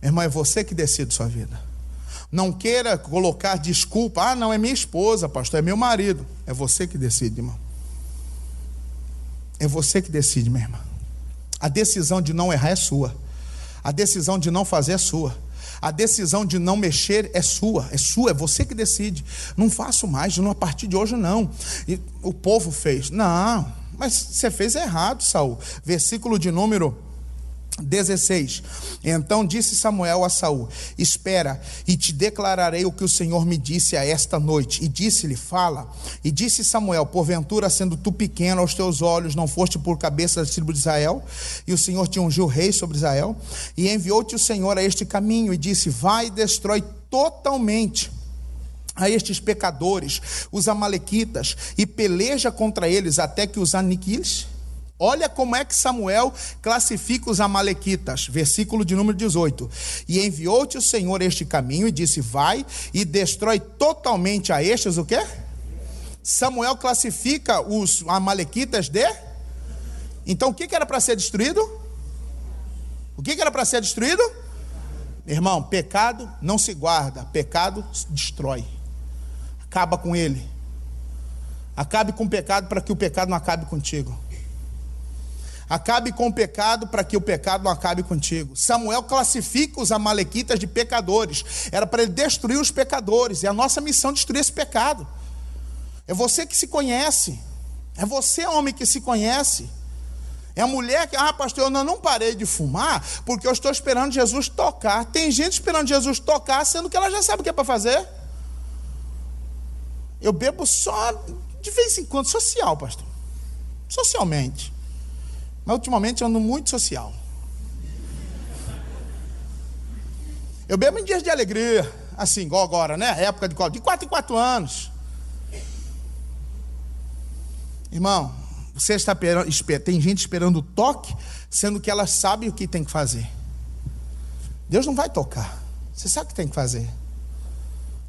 Meu irmão, é você que decide sua vida. Não queira colocar desculpa: não, é minha esposa, pastor, é meu marido. É você que decide, irmão. É você que decide, minha irmã. A decisão de não errar é sua. A decisão de não fazer é sua. A decisão de não mexer é sua. É você que decide. Não faço mais, a partir de hoje não. E o povo fez. Não, mas você fez errado, Saul. Versículo de número 16. Então disse Samuel a Saul: espera, e te declararei o que o Senhor me disse a esta noite. E disse-lhe: fala. E disse Samuel: porventura, sendo tu pequeno aos teus olhos, não foste por cabeça da tribo de Israel? E o Senhor te ungiu rei sobre Israel? E enviou-te o Senhor a este caminho, e disse: vai e destrói totalmente a estes pecadores, os amalequitas, e peleja contra eles até que os aniquiles. Olha como é que Samuel classifica os amalequitas, versículo de número 18. E enviou-te o Senhor este caminho, e disse: vai e destrói totalmente a estes, o quê? Samuel classifica os amalequitas de... Então o que era para ser destruído? O que era para ser destruído? Irmão, pecado não se guarda, pecado destrói. Acaba com ele. Acabe com o pecado para que o pecado não acabe contigo. Acabe com o pecado para que o pecado não acabe contigo. Samuel classifica os amalequitas de pecadores. Era para ele destruir os pecadores. É a nossa missão destruir esse pecado. É você que se conhece. É você, homem, que se conhece. É a mulher que, pastor, eu não parei de fumar porque eu estou esperando Jesus tocar. Tem gente esperando Jesus tocar, sendo que ela já sabe o que é para fazer. Eu bebo só de vez em quando, social, pastor. Socialmente. Mas ultimamente eu ando muito social. Eu bebo em dias de alegria, assim, igual agora, né? Época de 4 em 4 anos. Irmão, você está tem gente esperando o toque, sendo que ela sabe o que tem que fazer. Deus não vai tocar. Você sabe o que tem que fazer.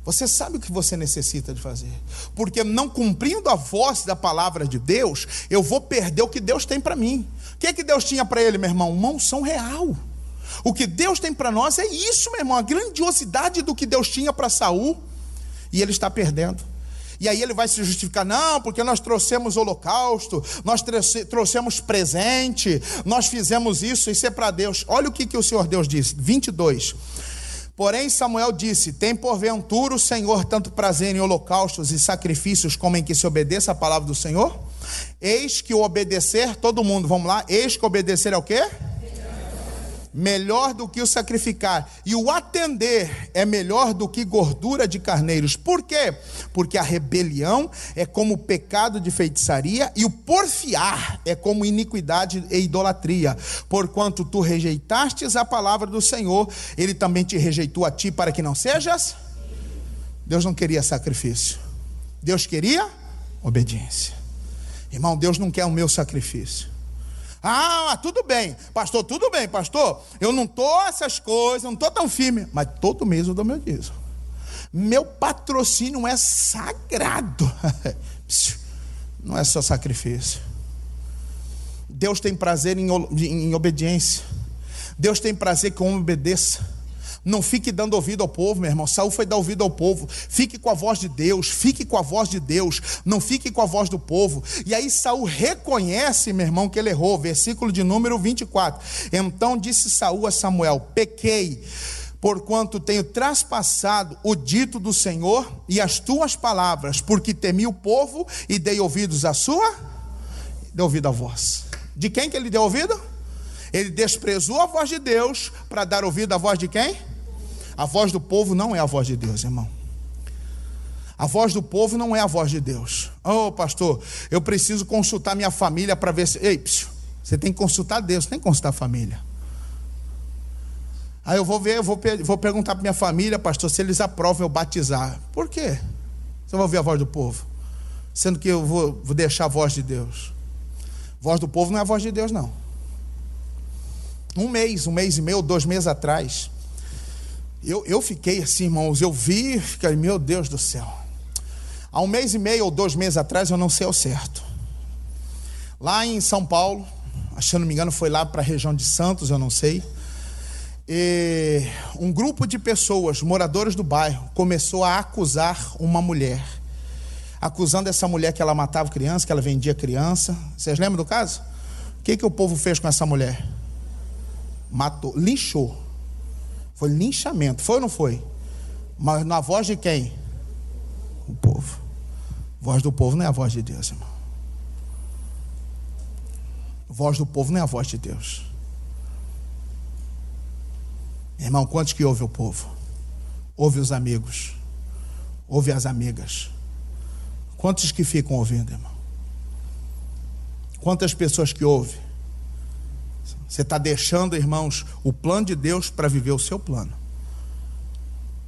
Você sabe o que você necessita de fazer. Porque não cumprindo a voz da palavra de Deus, eu vou perder o que Deus tem para mim. O que Deus tinha para ele, meu irmão? Uma unção real. O que Deus tem para nós é isso, meu irmão. A grandiosidade do que Deus tinha para Saul. E ele está perdendo. E aí ele vai se justificar, não, porque nós trouxemos holocausto, nós trouxemos presente, nós fizemos isso é para Deus. Olha o que o Senhor Deus disse, 22. Porém Samuel disse, tem porventura o Senhor tanto prazer em holocaustos e sacrifícios como em que se obedeça a palavra do Senhor? Eis que o obedecer, todo mundo, vamos lá, eis que obedecer é o quê? Melhor do que o sacrificar, e o atender é melhor do que gordura de carneiros. Por quê? Porque a rebelião é como o pecado de feitiçaria, e o porfiar é como iniquidade e idolatria. Porquanto tu rejeitastes a palavra do Senhor, ele também te rejeitou a ti para que não sejas. Deus não queria sacrifício, Deus queria obediência. Irmão, Deus não quer o meu sacrifício. Tudo bem, pastor, eu não estou essas coisas, não estou tão firme, mas todo mês eu dou meu dízimo. Meu patrocínio é sagrado, não é só sacrifício. Deus tem prazer em obediência. Deus tem prazer que o homem obedeça. Não fique dando ouvido ao povo, meu irmão. Saul foi dar ouvido ao povo. Fique com a voz de Deus, fique com a voz de Deus, não fique com a voz do povo. E aí Saul reconhece, meu irmão, que ele errou. Versículo de número 24. Então disse Saul a Samuel, pequei, porquanto tenho traspassado o dito do Senhor e as tuas palavras, porque temi o povo e dei ouvidos à sua, dei ouvido à voz. De quem que ele deu ouvido? Ele desprezou a voz de Deus para dar ouvido à voz de quem? A voz do povo não é a voz de Deus, irmão. A voz do povo não é a voz de Deus. Pastor, eu preciso consultar minha família para ver se... Você tem que consultar Deus, você tem que consultar a família. Aí eu vou perguntar para minha família, pastor, se eles aprovam eu batizar. Por quê? Você vai ouvir a voz do povo, sendo que eu vou deixar a voz de Deus. A voz do povo não é a voz de Deus, não. Um mês e meio, 2 meses atrás, eu fiquei assim, irmãos, eu vi, fiquei, meu Deus do céu. Há 1 mês e meio ou 2 meses atrás, eu não sei ao certo, lá em São Paulo, se não me engano foi lá para a região de Santos, eu não sei, e um grupo de pessoas, moradores do bairro, começou a acusar uma mulher, acusando essa mulher que ela matava criança, que ela vendia criança. Vocês lembram do caso? O que o povo fez com essa mulher? Matou, linchou. Foi linchamento, foi ou não foi? Mas na voz de quem? O povo. A voz do povo não é a voz de Deus, irmão. A voz do povo não é a voz de Deus. Irmão, quantos que ouve o povo? Ouve os amigos, ouve as amigas. Quantos que ficam ouvindo, irmão? Quantas pessoas que ouvem? Você está deixando, irmãos, o plano de Deus para viver o seu plano.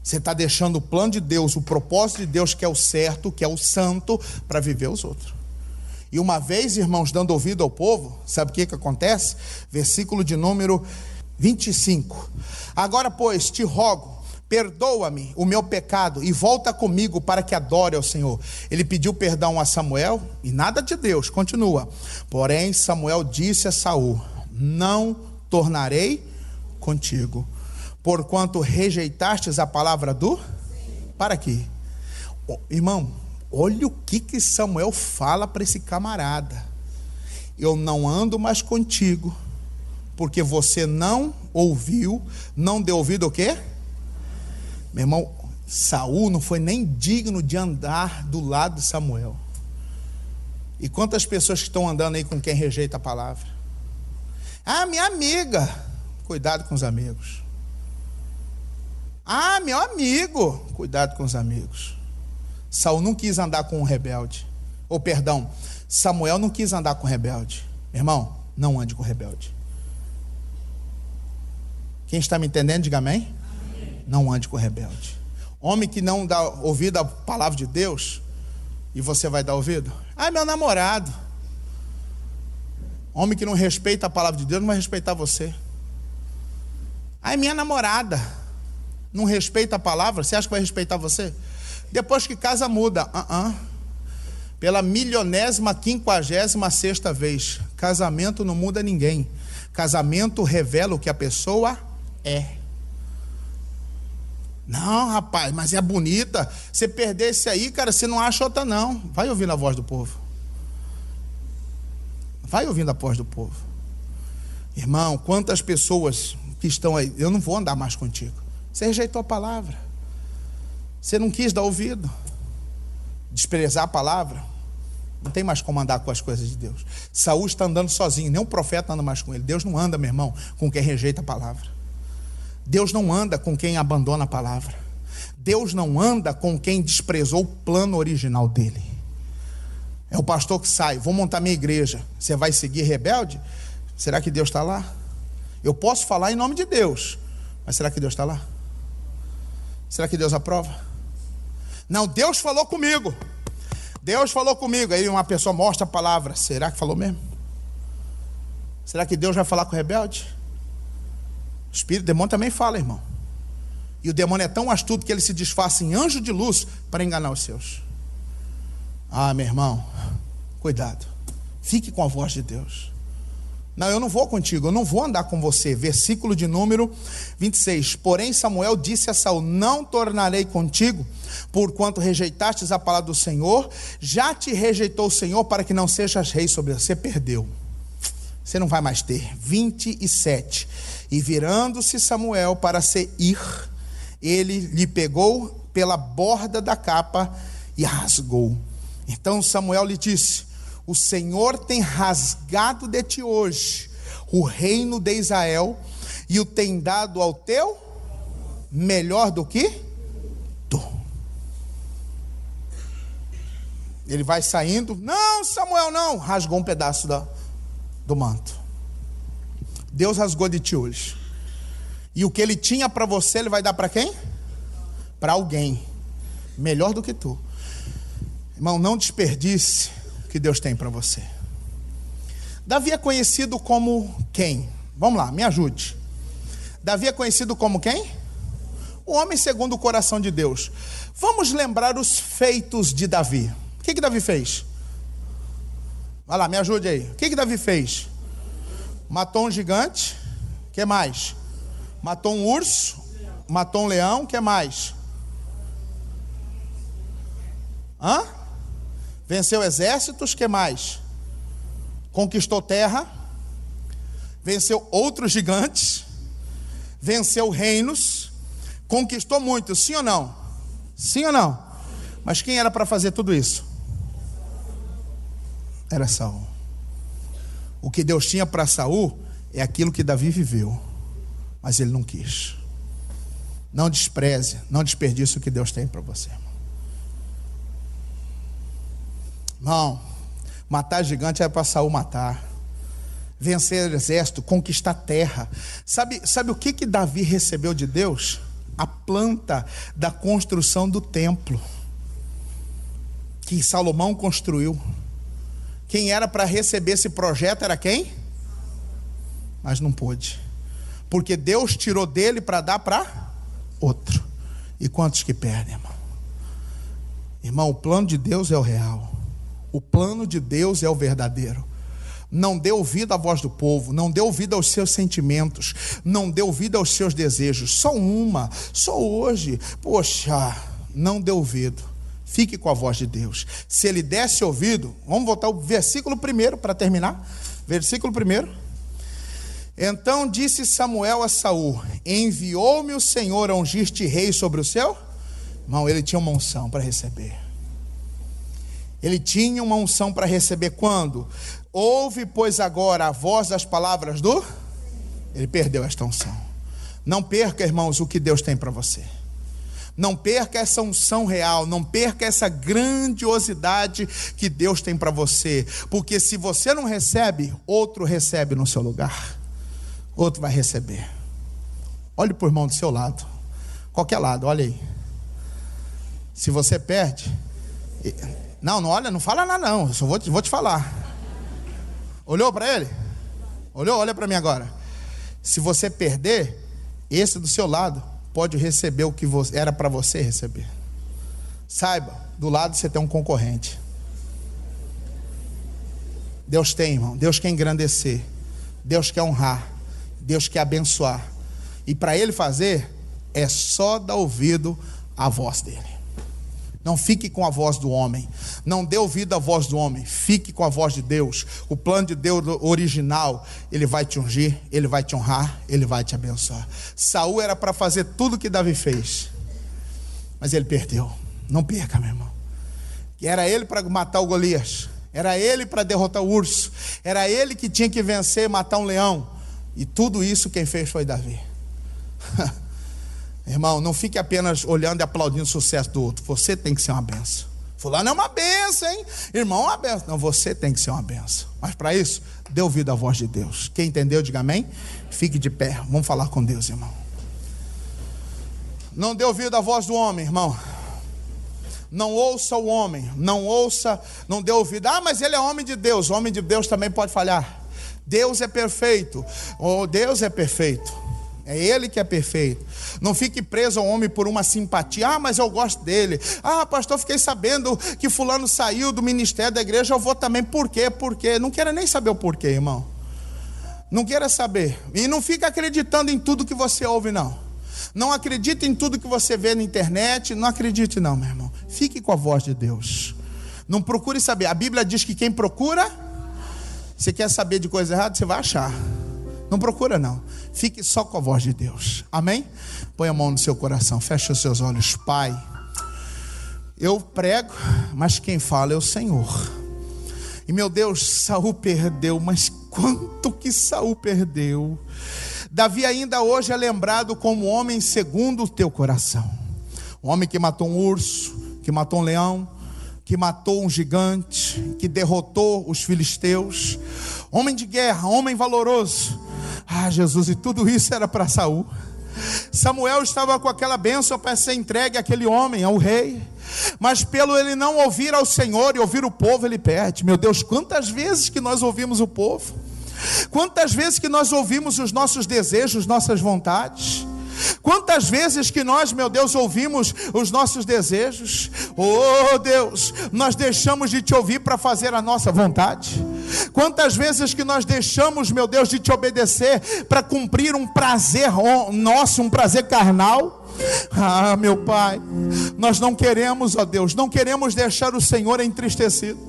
Você está deixando o plano de Deus, o propósito de Deus, que é o certo, que é o santo, para viver os outros. E uma vez, irmãos, dando ouvido ao povo, sabe o que acontece? Versículo de número 25. Agora, pois, te rogo, perdoa-me o meu pecado e volta comigo para que adore ao Senhor. Ele pediu perdão a Samuel e nada de Deus, continua. Porém, Samuel disse a Saul, não tornarei contigo, porquanto rejeitastes a palavra do... Para quê? Irmão, olha o que Samuel fala para esse camarada. eu não ando mais contigo, porque você não ouviu, não deu ouvido o quê? Meu irmão, Saul não foi nem digno de andar do lado de Samuel. E quantas pessoas que estão andando aí com quem rejeita a palavra? Ah, minha amiga. Cuidado com os amigos. Ah, meu amigo. Cuidado com os amigos. Saul não quis andar com um rebelde. Ou perdão, Samuel não quis andar com rebelde. Meu irmão, não ande com rebelde. Quem está me entendendo, diga amém. Amém. Não ande com rebelde. Homem que não dá ouvido à palavra de Deus, e você vai dar ouvido? Ah, meu namorado. Homem que não respeita a palavra de Deus não vai respeitar você. Ah, minha namorada. Não respeita a palavra, você acha que vai respeitar você? Depois que casa muda. Pela 1056ª vez, casamento não muda ninguém. Casamento revela o que a pessoa é. Não, rapaz, mas é bonita. Você perder esse aí, cara, você não acha outra não. Vai ouvindo a voz do povo. Vai ouvindo a voz do povo. Irmão, quantas pessoas que estão aí, eu não vou andar mais contigo. Você rejeitou a palavra. Você não quis dar ouvido. Desprezar a palavra. Não tem mais como andar com as coisas de Deus. Saul está andando sozinho, nem um profeta anda mais com ele. Deus não anda, meu irmão, com quem rejeita a palavra. Deus não anda com quem abandona a palavra. Deus não anda com quem desprezou o plano original dele. É o pastor que sai, vou montar minha igreja. Você vai seguir rebelde? Será que Deus está lá? Eu posso falar em nome de Deus, mas será que Deus está lá? Será que Deus aprova? Não, Deus falou comigo. Deus falou comigo. Aí uma pessoa mostra a palavra. Será que falou mesmo? Será que Deus vai falar com o rebelde? O espírito, o demônio também fala, irmão. E o demônio é tão astuto que ele se disfarça em anjo de luz para enganar os seus. Ah, meu irmão, cuidado. Fique com a voz de Deus. Não, eu não vou contigo, eu não vou andar com você. Versículo de número 26. Porém Samuel disse a Saul: não tornarei contigo, porquanto rejeitastes a palavra do Senhor. Já te rejeitou o Senhor para que não sejas rei sobre você. Perdeu. Você não vai mais ter. 27. E virando-se Samuel para se ir, ele lhe pegou pela borda da capa e rasgou. Então Samuel lhe disse: o Senhor tem rasgado de ti hoje o reino de Israel e o tem dado ao teu melhor do que tu. Ele vai saindo. Não, Samuel, não. Rasgou um pedaço do manto. Deus rasgou de ti hoje. E o que ele tinha para você, ele vai dar para quem? Para alguém melhor do que tu. Irmão, não desperdice o que Deus tem para você. Davi é conhecido como quem? Vamos lá, me ajude. Davi é conhecido como quem? O homem segundo o coração de Deus. Vamos lembrar os feitos de Davi. O que Davi fez? Vai lá, me ajude aí. O que Davi fez? Matou um gigante. O que mais? Matou um urso. Matou um leão. O que mais? Venceu exércitos. O que mais? Conquistou terra. Venceu outros gigantes. Venceu reinos. Conquistou muito. Sim ou não? Sim ou não? Mas quem era para fazer tudo isso? Era Saul. O que Deus tinha para Saul é aquilo que Davi viveu, mas ele não quis. Não despreze, não desperdice o que Deus tem para você. Irmão, matar gigante é para Saul matar. Vencer exército, conquistar terra. Sabe o que Davi recebeu de Deus? A planta da construção do templo que Salomão construiu. Quem era para receber esse projeto era quem? Mas não pôde, porque Deus tirou dele para dar para outro. E quantos que perdem, irmão? Irmão, o plano de Deus é o real. O plano de Deus é o verdadeiro. Não dê ouvido à voz do povo, não dê ouvido aos seus sentimentos, não dê ouvido aos seus desejos. Só hoje, poxa, não dê ouvido. Fique com a voz de Deus. Se ele desse ouvido, vamos voltar ao versículo 1 para terminar. Versículo 1. Então disse Samuel a Saul: enviou-me o Senhor a ungir-te rei sobre o seu? Irmão, ele tinha uma unção para receber. Ele tinha uma unção para receber quando? Ouve, pois, agora a voz das palavras do... Ele perdeu esta unção. Não perca, irmãos, o que Deus tem para você. Não perca essa unção real, não perca essa grandiosidade que Deus tem para você. Porque se você não recebe, outro recebe no seu lugar. Outro vai receber. Olhe para o irmão do seu lado. Qualquer lado, olha aí. Se você perde... Não olha, não fala nada não, eu só vou te falar. Olhou para ele? Olhou? Olha para mim agora. Se você perder, esse do seu lado pode receber o que era para você receber. Saiba, do lado você tem um concorrente. Deus tem, irmão. Deus quer engrandecer. Deus quer honrar. Deus quer abençoar. E para Ele fazer, é só dar ouvido à voz dEle. Não fique com a voz do homem. Não dê ouvido à voz do homem. Fique com a voz de Deus. O plano de Deus original. Ele vai te ungir, Ele vai te honrar, Ele vai te abençoar. Saul era para fazer tudo o que Davi fez, mas ele perdeu. Não perca, meu irmão. Era ele para matar o Golias. Era ele para derrotar o urso. Era ele que tinha que vencer e matar um leão. E tudo isso quem fez foi Davi. Irmão, não fique apenas olhando e aplaudindo o sucesso do outro. Você tem que ser uma benção. Fulano é uma benção, hein? Irmão, é uma benção. Não, você tem que ser uma benção. Mas para isso, dê ouvido à voz de Deus. Quem entendeu, diga amém. Fique de pé. Vamos falar com Deus, irmão. Não dê ouvido à voz do homem, irmão. Não ouça o homem. Não dê ouvido. Ah, mas ele é homem de Deus. O homem de Deus também pode falhar. Deus é perfeito. Oh, Deus é perfeito. É Ele que é perfeito. Não fique preso ao homem por uma simpatia. Ah, mas eu gosto dele. Ah, pastor, fiquei sabendo que fulano saiu do ministério da igreja. Eu vou também. Por quê? Porque não quero nem saber o porquê, irmão. Não queira saber. E não fique acreditando em tudo que você ouve, não. Não acredite em tudo que você vê na internet. Não acredite não, meu irmão. Fique com a voz de Deus. Não procure saber. A Bíblia diz que quem procura... Você quer saber de coisa errada? Você vai achar. Não procura não. Fique só com a voz de Deus. Amém? Põe a mão no seu coração. Feche os seus olhos. Pai, eu prego, mas quem fala é o Senhor. E meu Deus, Saul perdeu. Mas quanto que Saul perdeu. Davi ainda hoje é lembrado como homem segundo o teu coração. Um homem que matou um urso, que matou um leão, que matou um gigante, que derrotou os filisteus. Homem de guerra, homem valoroso. Ah, Jesus, e tudo isso era para Saul. Samuel estava com aquela bênção para ser entregue àquele homem, ao rei. Mas pelo ele não ouvir ao Senhor e ouvir o povo, ele perde. Meu Deus, quantas vezes que nós ouvimos o povo. Quantas vezes que nós ouvimos os nossos desejos, nossas vontades. Quantas vezes que nós, meu Deus, ouvimos os nossos desejos. Oh Deus, nós deixamos de te ouvir para fazer a nossa vontade. Quantas vezes que nós deixamos, meu Deus, de te obedecer para cumprir um prazer nosso, um prazer carnal. Ah, meu Pai, nós não queremos, ó Deus, não queremos deixar o Senhor entristecido.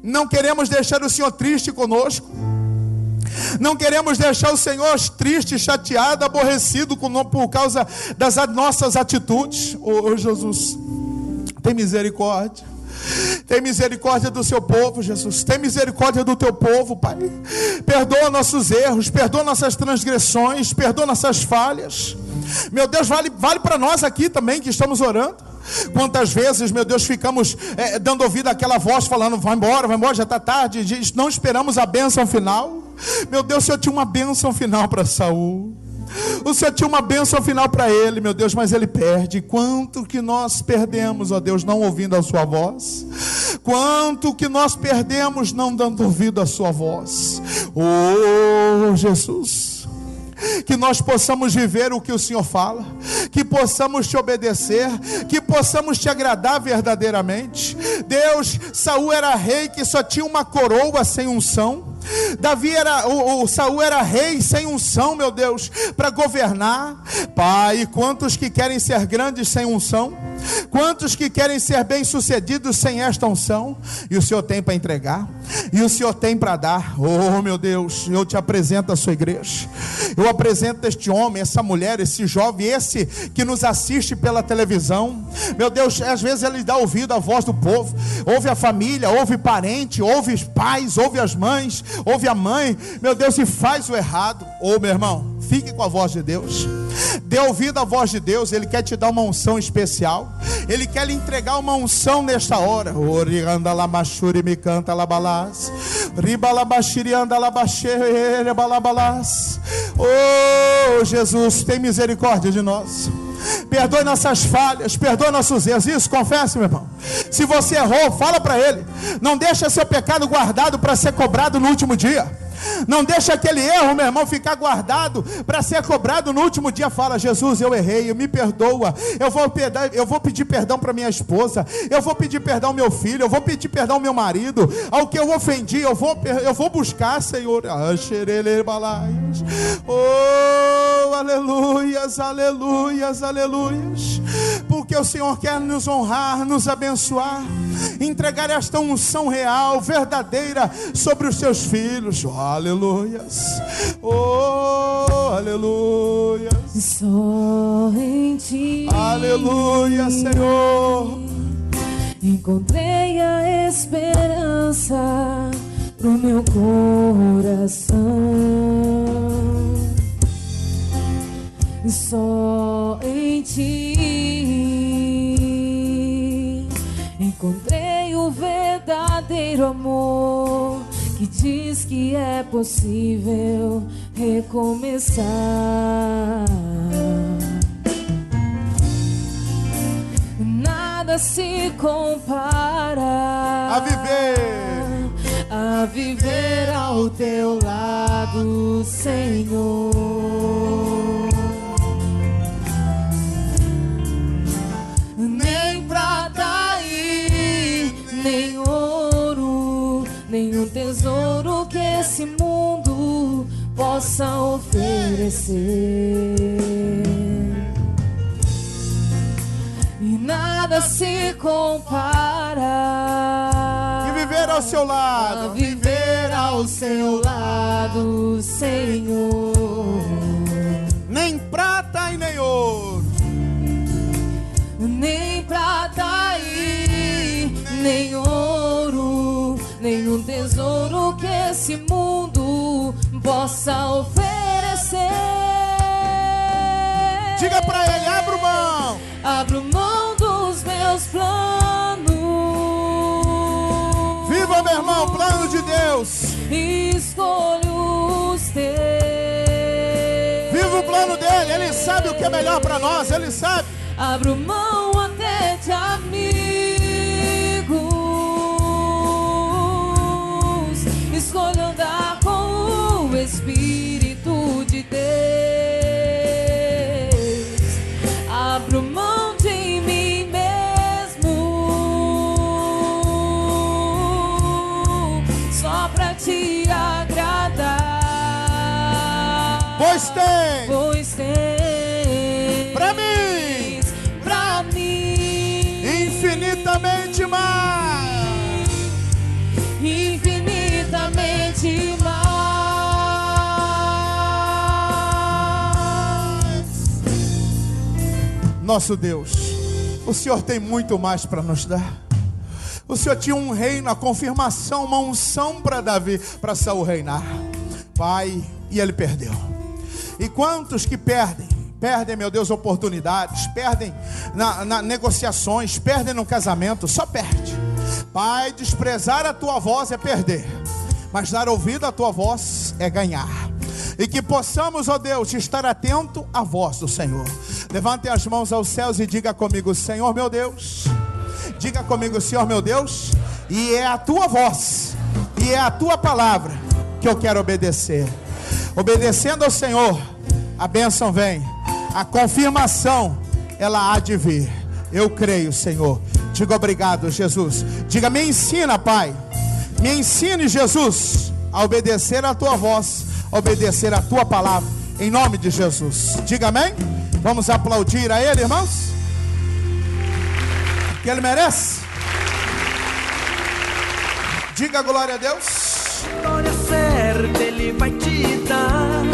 Não queremos deixar o Senhor triste conosco. Não queremos deixar o Senhor triste, chateado, aborrecido por causa das nossas atitudes. Oh Jesus, tem misericórdia. Tem misericórdia do seu povo, Jesus. Tem misericórdia do teu povo, Pai. Perdoa nossos erros, perdoa nossas transgressões, perdoa nossas falhas. Meu Deus, vale para nós aqui também que estamos orando. Quantas vezes, meu Deus, ficamos dando ouvido àquela voz falando: vai embora, já está tarde. Não esperamos a bênção final. Meu Deus, o Senhor tinha uma bênção final para Saul. O Senhor tinha uma bênção final para ele, meu Deus, mas ele perde. Quanto que nós perdemos, ó Deus, não ouvindo a sua voz. Quanto que nós perdemos não dando ouvido à sua voz. Oh Jesus, que nós possamos viver o que o Senhor fala, que possamos te obedecer, que possamos te agradar verdadeiramente. Deus, Saul era rei que só tinha uma coroa sem unção. Saul era rei sem unção, meu Deus, para governar. Pai, quantos que querem ser grandes sem unção? Quantos que querem ser bem-sucedidos sem esta unção? E o Senhor tem para entregar, e o Senhor tem para dar. Oh meu Deus, eu te apresento a sua igreja, eu apresento este homem, essa mulher, esse jovem, esse que nos assiste pela televisão. Meu Deus, às vezes ele dá ouvido à voz do povo, ouve a família, ouve parente, ouve os pais, ouve as mães, ouve a mãe, meu Deus, e faz o errado. Oh meu irmão, fique com a voz de Deus, dê ouvido à voz de Deus. Ele quer te dar uma unção especial, Ele quer lhe entregar uma unção nesta hora. Oh Jesus, tem misericórdia de nós, perdoe nossas falhas, perdoe nossos erros. Isso, confesse, meu irmão. Se você errou, fala para Ele. Não deixa seu pecado guardado para ser cobrado no último dia. Não deixa aquele erro, meu irmão, ficar guardado para ser cobrado no último dia. Fala: Jesus, eu errei, me perdoa. Eu vou pedir perdão para minha esposa, eu vou pedir perdão ao meu filho, eu vou pedir perdão ao meu marido, ao que eu ofendi, eu vou buscar, Senhor. Oh, aleluias, aleluias, aleluias. Porque o Senhor quer nos honrar, nos abençoar, entregar esta unção real, verdadeira sobre os seus filhos. Oh, aleluias, oh, aleluias.
Só em Ti,
aleluia, Senhor,
encontrei a esperança pro meu coração. Só em Ti encontrei o verdadeiro amor que diz que é possível recomeçar. Nada se compara a viver ao Teu lado, Senhor. Nem prata e nem ouro, nenhum tesouro que esse mundo possa oferecer. E nada se compara
e viver ao seu lado,
a viver ao seu lado, Senhor.
Nem prata e nem ouro,
nem prata e nem ouro, nenhum tesouro que esse mundo possa oferecer.
diga pra Ele: abro mão.
Abro mão dos meus planos.
Viva, meu irmão, o plano de Deus.
Escolho os Teus.
Viva o plano dele, Ele sabe o que é melhor pra nós, Ele sabe.
Abro mão até de amigos, escolho andar com o Espírito de Deus. Abro mão de mim mesmo, só pra Te agradar.
Pois tem
Pra mim,
infinitamente mais.
Infinitamente mais.
Nosso Deus, o Senhor tem muito mais para nos dar. O Senhor tinha um reino, a confirmação, uma unção para Davi, para Saul reinar, Pai, e ele perdeu. E quantos que perdem, meu Deus, oportunidades, perdem na negociações, perdem no casamento, só perde. Pai, desprezar a Tua voz é perder, mas dar ouvido à Tua voz é ganhar. E que possamos, ó Deus, estar atento à voz do Senhor. Levante as mãos aos céus e diga comigo: Senhor meu Deus. Diga comigo: Senhor meu Deus, e é a Tua voz, e é a Tua palavra que eu quero obedecer. Obedecendo ao Senhor, a bênção vem, a confirmação, ela há de vir. Eu creio, Senhor. Diga obrigado, Jesus. Diga: me ensina, Pai, me ensine, Jesus, a obedecer a Tua voz, a obedecer a Tua palavra, em nome de Jesus. Diga amém. Vamos aplaudir a Ele, irmãos. Que Ele merece? Diga glória a Deus.
Glória certa Ele vai te dar.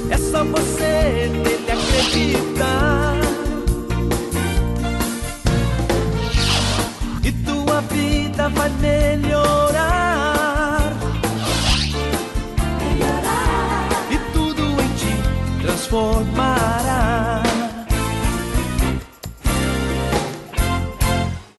É só você nele acreditar. E tua vida vai melhorar.